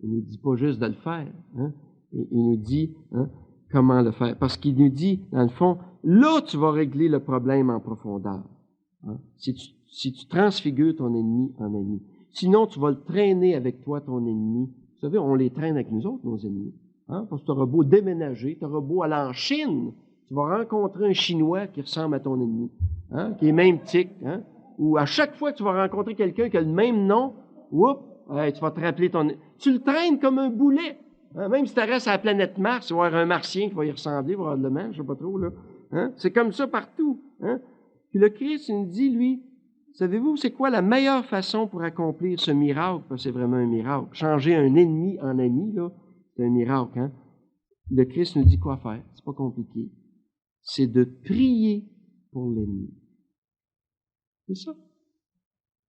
Il nous dit pas juste de le faire. Hein? Et il nous dit comment le faire. Parce qu'il nous dit, dans le fond, là, tu vas régler le problème en profondeur. Hein? Si tu transfigures ton ennemi en ami. Sinon, tu vas le traîner avec toi, ton ennemi. Vous savez, on les traîne avec nous autres, nos ennemis. Hein? Parce que tu auras beau déménager, tu auras beau aller en Chine, tu vas rencontrer un Chinois qui ressemble à ton ennemi, hein? Qui est même tic. Hein? Ou à chaque fois que tu vas rencontrer quelqu'un qui a le même nom, tu vas te rappeler ton... Tu le traînes comme un boulet. Hein? Même si tu restes à la planète Mars, tu vas avoir un Martien qui va y ressembler, probablement, je ne sais pas trop, là. Hein? C'est comme ça partout. Hein? Puis le Christ, il nous dit, lui, savez-vous, c'est quoi la meilleure façon pour accomplir ce miracle? Parce que c'est vraiment un miracle. Changer un ennemi en ami, là, c'est un miracle. Hein? Le Christ nous dit quoi faire. C'est pas compliqué. C'est de prier pour l'ennemi. C'est ça.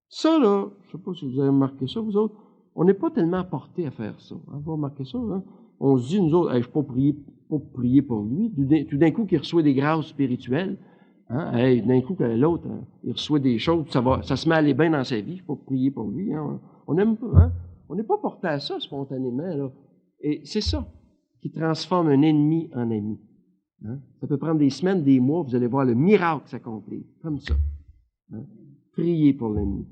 Ça, là, je sais pas si vous avez remarqué ça, vous autres, on n'est pas tellement portés à faire ça. Hein? Vous remarquez ça, hein? On se dit, nous autres, hey, je ne suis pas prier pour lui. Tout d'un coup, qu'il reçoit des grâces spirituelles. Hein? Hey, d'un coup, que l'autre, hein, il reçoit des choses, ça se met à aller bien dans sa vie. Je ne suis pas prier pour lui. Hein? On aime pas, hein? On n'est pas porté à ça spontanément, là. Et c'est ça qui transforme un ennemi en ami. Hein? Ça peut prendre des semaines, des mois, vous allez voir le miracle s'accomplir. Comme ça. Hein? Prier pour l'ennemi.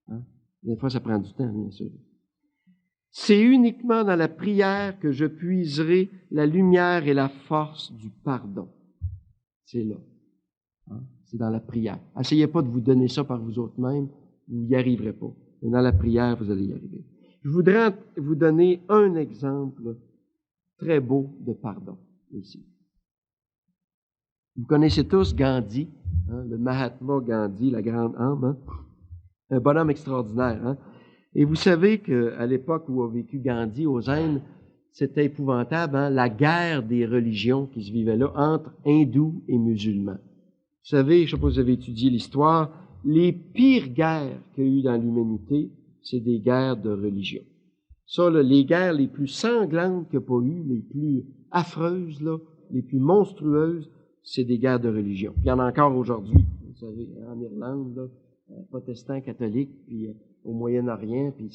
Hein? Des fois, ça prend du temps, bien sûr. C'est uniquement dans la prière que je puiserai la lumière et la force du pardon. C'est là. Hein? C'est dans la prière. Essayez pas de vous donner ça par vous autres-mêmes, vous n'y arriverez pas. Mais dans la prière, vous allez y arriver. Je voudrais vous donner un exemple très beau de pardon ici. Vous connaissez tous Gandhi, hein, le Mahatma Gandhi, la grande âme, hein? Un bonhomme extraordinaire. Hein? Et vous savez qu'à l'époque où a vécu Gandhi aux Indes, c'était épouvantable, hein? La guerre des religions qui se vivait là entre hindous et musulmans. Vous savez, je ne sais pas si vous avez étudié l'histoire, les pires guerres qu'il y a eu dans l'humanité, c'est des guerres de religion. Ça, là, les guerres les plus sanglantes qu'il n'y a pas eu, les plus affreuses, là, les plus monstrueuses, c'est des guerres de religion. Puis il y en a encore aujourd'hui, vous savez, en Irlande, là, protestants, catholiques, puis au Moyen-Orient, puis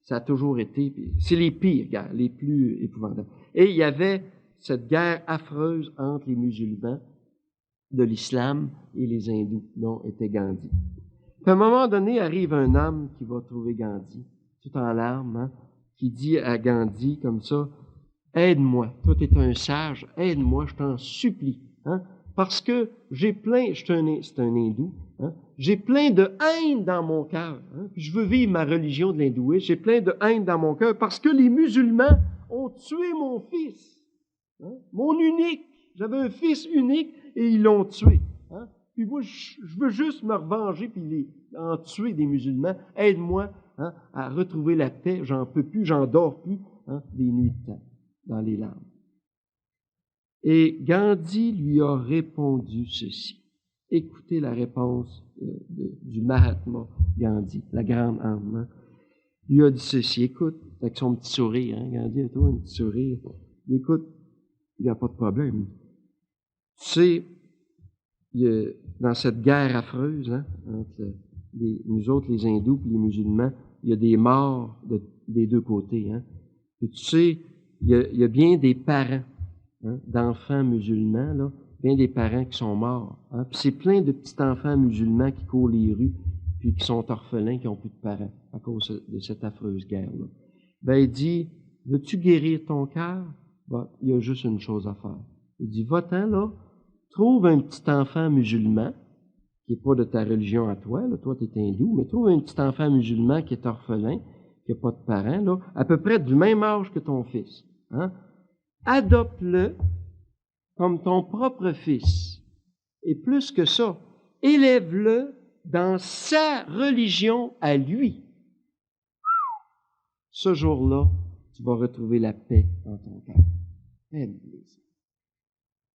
ça a toujours été, puis c'est les pires guerres, les plus épouvantables. Et il y avait cette guerre affreuse entre les musulmans de l'islam et les hindous, dont était Gandhi. Puis à un moment donné, arrive un homme qui va trouver Gandhi, tout en larmes, hein, qui dit à Gandhi comme ça, « Aide-moi, toi tu es un sage, aide-moi, je t'en supplie, hein, parce que c'est un hindou, hein, j'ai plein de haine dans mon cœur, hein, puis je veux vivre ma religion de l'hindouisme, j'ai plein de haine dans mon cœur parce que les musulmans ont tué mon fils, hein, mon unique, j'avais un fils unique et ils l'ont tué. Hein, puis moi, je veux juste me revenger puis en tuer des musulmans. Aide-moi, hein, à retrouver la paix. J'en peux plus, j'en dors plus, hein, des nuits de temps dans les larmes. » Et Gandhi lui a répondu ceci. Écoutez la réponse du Mahatma Gandhi, la grande âme. Hein. Il lui a dit ceci. Écoute, avec son petit sourire, hein, Gandhi a toujours un petit sourire. Écoute, il n'y a pas de problème. Tu sais, dans cette guerre affreuse, hein, entre nous autres, les hindous et les musulmans, il y a des morts des deux côtés. Hein. Et tu sais, il y a bien des parents, hein, d'enfants musulmans, là, bien des parents qui sont morts. Hein. Puis c'est plein de petits enfants musulmans qui courent les rues, puis qui sont orphelins, qui n'ont plus de parents à cause de cette affreuse guerre-là. Ben, il dit, veux-tu guérir ton cœur? Ben, il y a juste une chose à faire. Il dit, va-t'en là, trouve un petit enfant musulman, qui n'est pas de ta religion à toi, là, toi tu es hindou, mais trouve un petit enfant musulman qui est orphelin, qui n'a pas de parents, là, à peu près du même âge que ton fils. Hein? Adopte-le comme ton propre fils. Et plus que ça, élève-le dans sa religion à lui. Ce jour-là, tu vas retrouver la paix dans ton cœur. Aime-les.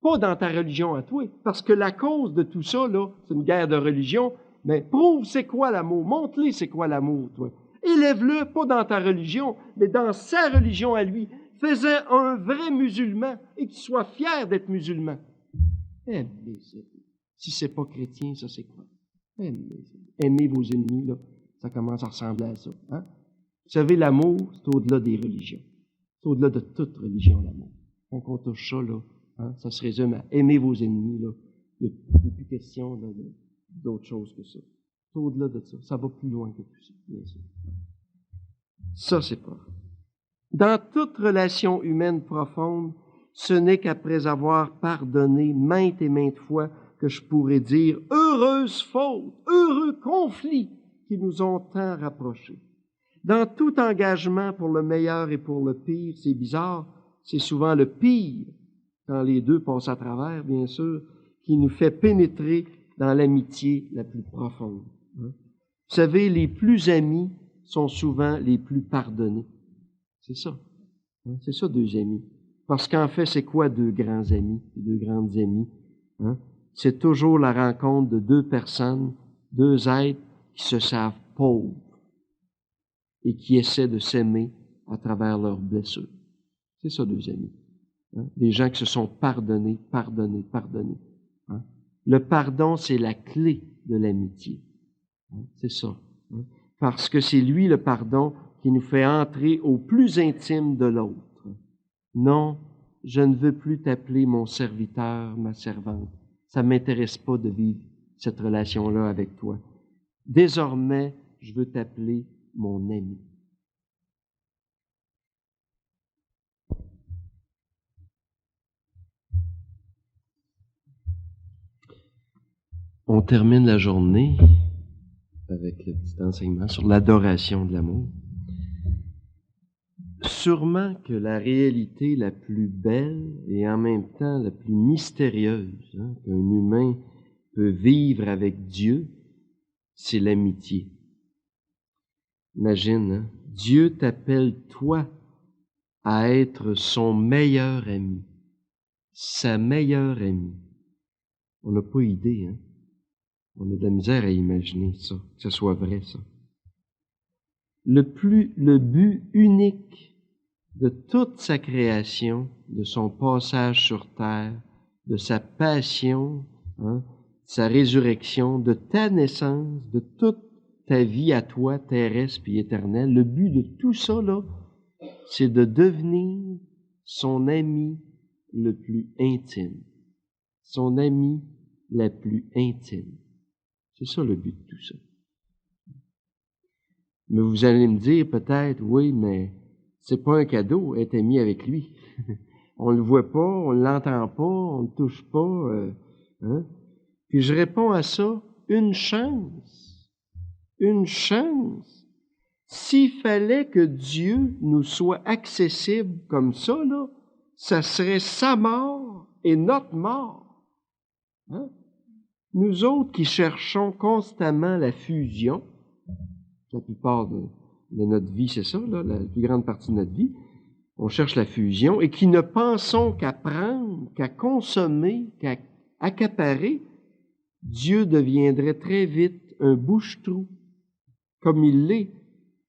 Pas dans ta religion à toi, parce que la cause de tout ça, là, c'est une guerre de religion, mais prouve c'est quoi l'amour, montre-les c'est quoi l'amour, toi. Élève-le, pas dans ta religion, mais dans sa religion à lui. Fais-en un vrai musulman et qu'il soit fier d'être musulman. Si c'est pas chrétien, ça c'est quoi? Aimez vos ennemis, là, ça commence à ressembler à ça. Hein? Vous savez, l'amour, c'est au-delà des religions. C'est au-delà de toute religion, l'amour. Quand on touche ça, là, hein, ça se résume à aimer vos ennemis. Là. Il n'est plus question là, d'autre chose que ça. C'est au-delà de ça. Ça va plus loin que tout ça, bien sûr. Ça, c'est pas vrai. Dans toute relation humaine profonde, ce n'est qu'après avoir pardonné maintes et maintes fois que je pourrais dire « heureuse faute, heureux conflit qui nous ont tant rapprochés ». Dans tout engagement pour le meilleur et pour le pire, c'est bizarre, c'est souvent le pire, quand les deux passent à travers, bien sûr, qui nous fait pénétrer dans l'amitié la plus profonde. Vous savez, les plus amis sont souvent les plus pardonnés. C'est ça. C'est ça, deux amis. Parce qu'en fait, c'est quoi deux grands amis, deux grandes amies? C'est toujours la rencontre de deux personnes, deux êtres qui se savent pauvres et qui essaient de s'aimer à travers leurs blessures. C'est ça, deux amis. Des gens qui se sont pardonnés. Le pardon, c'est la clé de l'amitié. C'est ça. Parce que c'est lui, le pardon, qui nous fait entrer au plus intime de l'autre. Non, je ne veux plus t'appeler mon serviteur, ma servante. Ça ne m'intéresse pas de vivre cette relation-là avec toi. Désormais, je veux t'appeler mon ami. On termine la journée avec le petit enseignement sur l'adoration de l'amour. Sûrement que la réalité la plus belle et en même temps la plus mystérieuse qu'un humain peut vivre avec Dieu, c'est l'amitié. Imagine, Dieu t'appelle toi à être son meilleur ami, sa meilleure amie. On n'a pas idée, hein? On a de la misère à imaginer ça, que ce soit vrai, ça. Le but unique de toute sa création, de son passage sur terre, de sa passion, sa résurrection, de ta naissance, de toute ta vie à toi, terrestre et éternelle, le but de tout ça, là, c'est de devenir son ami le plus intime. Son ami la plus intime. C'est ça le but de tout ça. Mais vous allez me dire peut-être, oui, mais c'est pas un cadeau, être ami avec lui. On le voit pas, on l'entend pas, on le touche pas. Puis je réponds à ça, une chance. Une chance. S'il fallait que Dieu nous soit accessible comme ça, là, ça serait sa mort et notre mort. Nous autres qui cherchons constamment la fusion, la plupart de notre vie, c'est ça, là, la plus grande partie de notre vie, on cherche la fusion et qui ne pensons qu'à prendre, qu'à consommer, qu'à accaparer, Dieu deviendrait très vite un bouche-trou, comme il l'est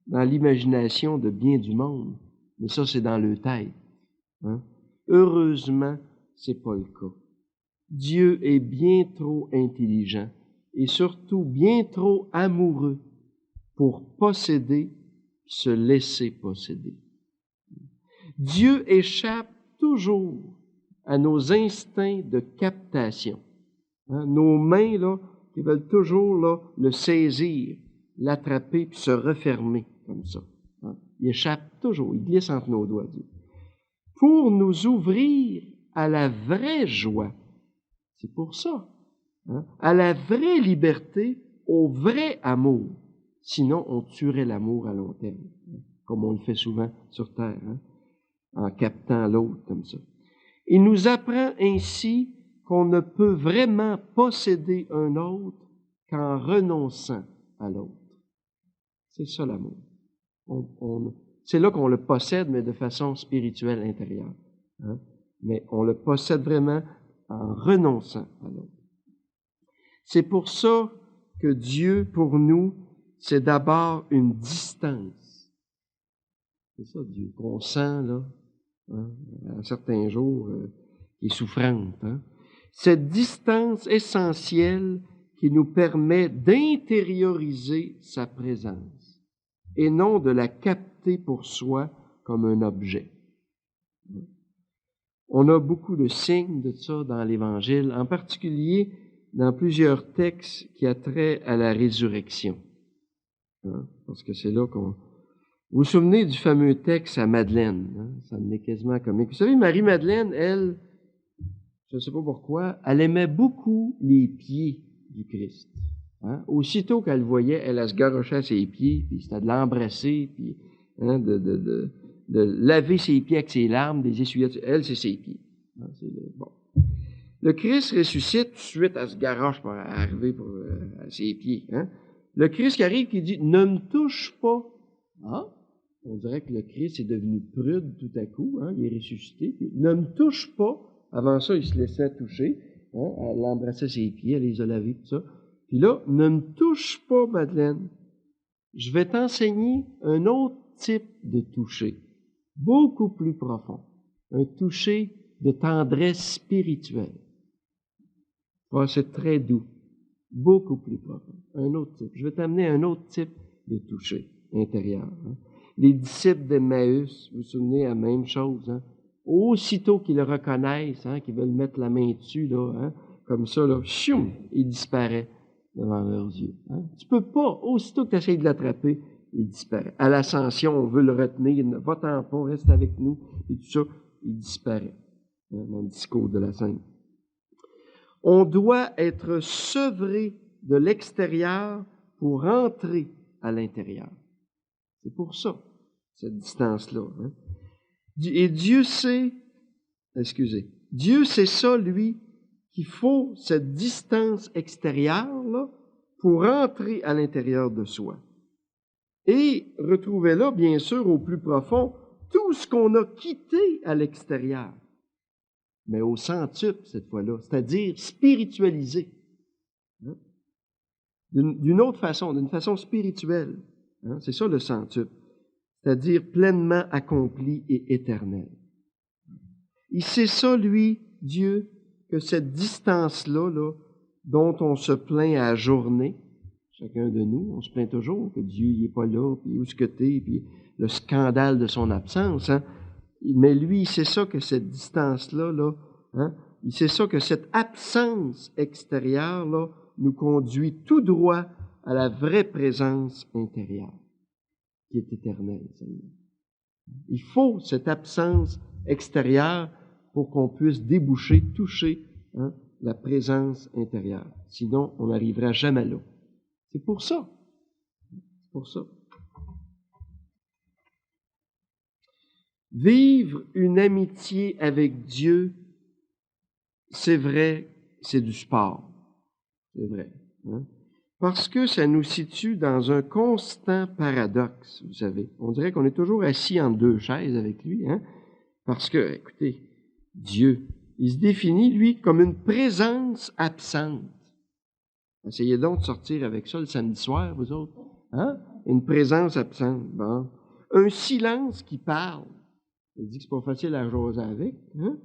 dans l'imagination de bien du monde. Mais ça, c'est dans le tête. Heureusement, c'est pas le cas. Dieu est bien trop intelligent et surtout bien trop amoureux pour posséder, se laisser posséder. Dieu échappe toujours à nos instincts de captation. Nos mains, là, qui veulent toujours là, le saisir, l'attraper puis se refermer comme ça. Il échappe toujours, il glisse entre nos doigts, Dieu. Pour nous ouvrir à la vraie joie, c'est pour ça, à la vraie liberté, au vrai amour. Sinon, on tuerait l'amour à long terme, comme on le fait souvent sur Terre, en captant l'autre comme ça. Il nous apprend ainsi qu'on ne peut vraiment posséder un autre qu'en renonçant à l'autre. C'est ça l'amour. C'est là qu'on le possède, mais de façon spirituelle intérieure. Mais on le possède vraiment en renonçant à l'autre. C'est pour ça que Dieu, pour nous, c'est d'abord une distance. C'est ça, Dieu, qu'on sent, là, hein, à certains jours, qui est souffrante. Hein. Cette distance essentielle qui nous permet d'intérioriser sa présence et non de la capter pour soi comme un objet. On a beaucoup de signes de ça dans l'Évangile, en particulier dans plusieurs textes qui a trait à la résurrection. Hein, parce que c'est là qu'on... Vous vous souvenez du fameux texte à Madeleine? Hein? Ça en est quasiment comique. Vous savez, Marie-Madeleine, elle, je ne sais pas pourquoi, elle aimait beaucoup les pieds du Christ. Hein? Aussitôt qu'elle le voyait, elle se garochait à ses pieds, puis c'était de l'embrasser, puis hein, de laver ses pieds avec ses larmes, des essuyettes. Elle, c'est ses pieds. Hein? Bon. Le Christ ressuscite, tout de suite, elle se garoche pour arriver à ses pieds. Hein? Le Christ qui arrive, qui dit « Ne me touche pas ». Ah, on dirait que le Christ est devenu prude tout à coup, hein, il est ressuscité. Puis, ne me touche pas. Avant ça, il se laissait toucher. Hein, elle embrassait ses pieds, elle les a lavés, tout ça. Puis là, ne me touche pas, Madeleine. Je vais t'enseigner un autre type de toucher, beaucoup plus profond. Un toucher de tendresse spirituelle. Ah, c'est très doux, beaucoup plus profond. Un autre type. Je vais t'amener un autre type de toucher intérieur. Hein. Les disciples d'Emmaüs, vous vous souvenez, la même chose. Hein. Aussitôt qu'ils le reconnaissent, hein, qu'ils veulent mettre la main dessus, là, hein, comme ça, là, chioum, il disparaît devant leurs yeux. Hein. Tu peux pas, aussitôt que tu essaies de l'attraper, il disparaît. À l'ascension, on veut le retenir, va-t'en pas, reste avec nous, et tout ça, il disparaît. Hein, dans le discours de la Sainte. On doit être sevré de l'extérieur pour entrer à l'intérieur. C'est pour ça, cette distance-là. Hein. Et Dieu sait ça, lui, qu'il faut cette distance extérieure-là pour entrer à l'intérieur de soi. Et retrouver là, bien sûr, au plus profond, tout ce qu'on a quitté à l'extérieur. Mais au centuple, cette fois-là, c'est-à-dire spiritualisé. Hein? D'une autre façon, d'une façon spirituelle. Hein? C'est ça le centuple. C'est-à-dire pleinement accompli et éternel. Il sait ça, lui, Dieu, que cette distance-là, là, dont on se plaint à la journée, chacun de nous, on se plaint toujours que Dieu n'est pas là, puis où est-ce que t'es, puis le scandale de son absence. Hein? Mais lui, il sait ça que cette distance-là, là, hein, il sait ça que cette absence extérieure là, nous conduit tout droit à la vraie présence intérieure, qui est éternelle. Il faut cette absence extérieure pour qu'on puisse déboucher, toucher hein, la présence intérieure. Sinon, on n'arrivera jamais là. C'est pour ça. C'est pour ça. Vivre une amitié avec Dieu, c'est vrai, c'est du sport. C'est vrai. Hein? Parce que ça nous situe dans un constant paradoxe, vous savez. On dirait qu'on est toujours assis en deux chaises avec lui. Hein? Parce que, écoutez, Dieu, il se définit, lui, comme une présence absente. Essayez donc de sortir avec ça le samedi soir, vous autres. Hein? Une présence absente. Bon. Un silence qui parle. Il dit que c'est pas facile à jaser avec. Hein?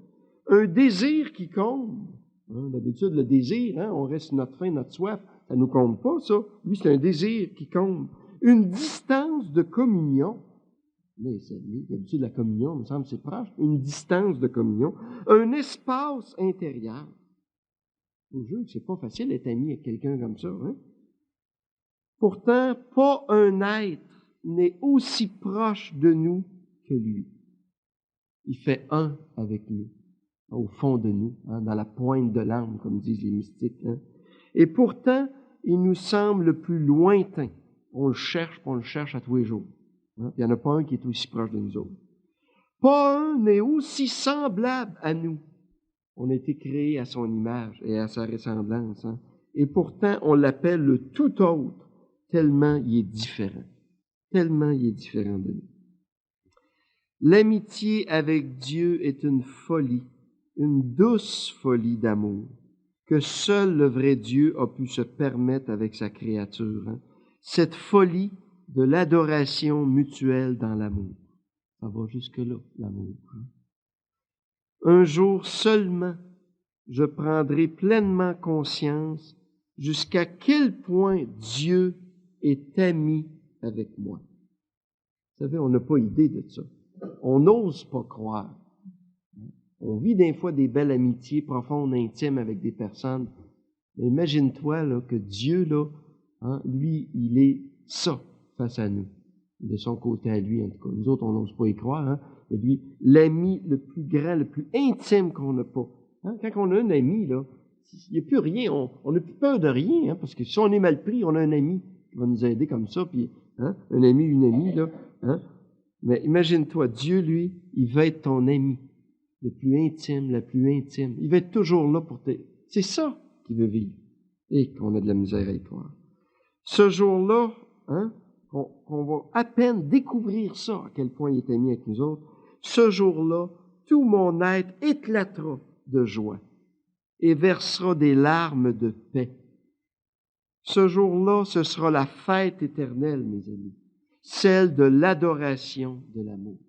Un désir qui comble. Hein? D'habitude, le désir, hein? On reste notre faim, notre soif. Ça nous comble pas, ça. Lui, c'est un désir qui comble. Une distance de communion. Mais d'habitude, la communion, il me semble, c'est proche. Une distance de communion. Un espace intérieur. Au jeu, c'est pas facile d'être ami avec quelqu'un comme ça. Hein? Pourtant, pas un être n'est aussi proche de nous que lui. Il fait un avec nous, au fond de nous, hein, dans la pointe de l'âme, comme disent les mystiques. Hein. Et pourtant, il nous semble le plus lointain. On le cherche à tous les jours. Hein. Il n'y en a pas un qui est aussi proche de nous autres. Pas un n'est aussi semblable à nous. On a été créé à son image et à sa ressemblance. Hein. Et pourtant, on l'appelle le tout autre, tellement il est différent. Tellement il est différent de nous. L'amitié avec Dieu est une folie, une douce folie d'amour, que seul le vrai Dieu a pu se permettre avec sa créature. Hein. cette folie de l'adoration mutuelle dans l'amour. Ça va jusque-là, l'amour. Un jour seulement, je prendrai pleinement conscience jusqu'à quel point Dieu est ami avec moi. Vous savez, on n'a pas idée de ça. On n'ose pas croire. On vit des fois des belles amitiés profondes, intimes avec des personnes. Mais imagine-toi là, que Dieu, là, lui, il est ça face à nous. De son côté à lui, en tout cas. Nous autres, on n'ose pas y croire. Mais lui, l'ami le plus grand, le plus intime qu'on n'a pas. Quand on a un ami, là, il n'y a plus rien. On n'a plus peur de rien. Parce que si on est mal pris, on a un ami qui va nous aider comme ça. Puis, un ami, une amie, là. Mais imagine-toi, Dieu, lui, il va être ton ami. Le plus intime, la plus intime. Il va être toujours là pour te... C'est ça qu'il veut vivre. Et qu'on a de la misère à y croire. Ce jour-là, qu'on va à peine découvrir ça, à quel point il est ami avec nous autres, ce jour-là, tout mon être éclatera de joie et versera des larmes de paix. Ce jour-là, ce sera la fête éternelle, mes amis, celle de l'adoration de l'amour.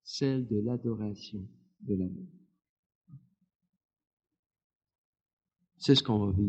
Celle de l'adoration de l'amour. C'est ce qu'on va vivre.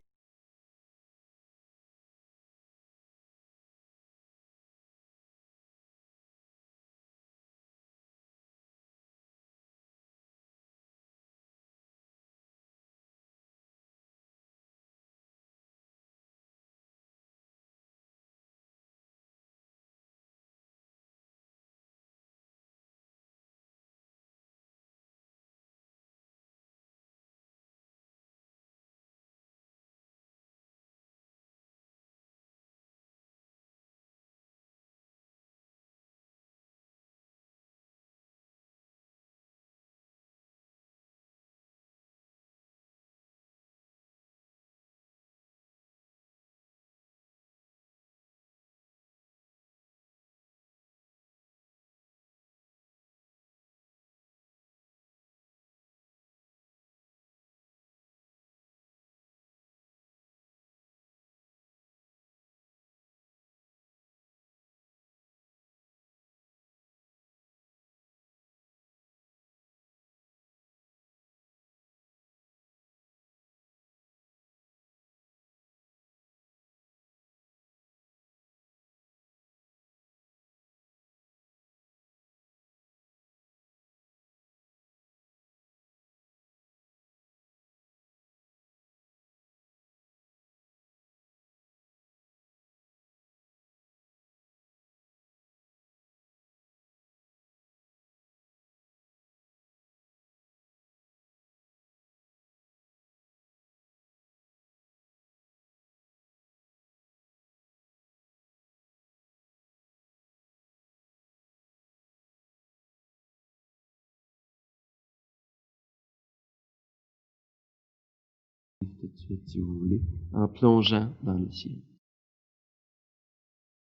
Tout de suite, si vous voulez, en plongeant dans le ciel.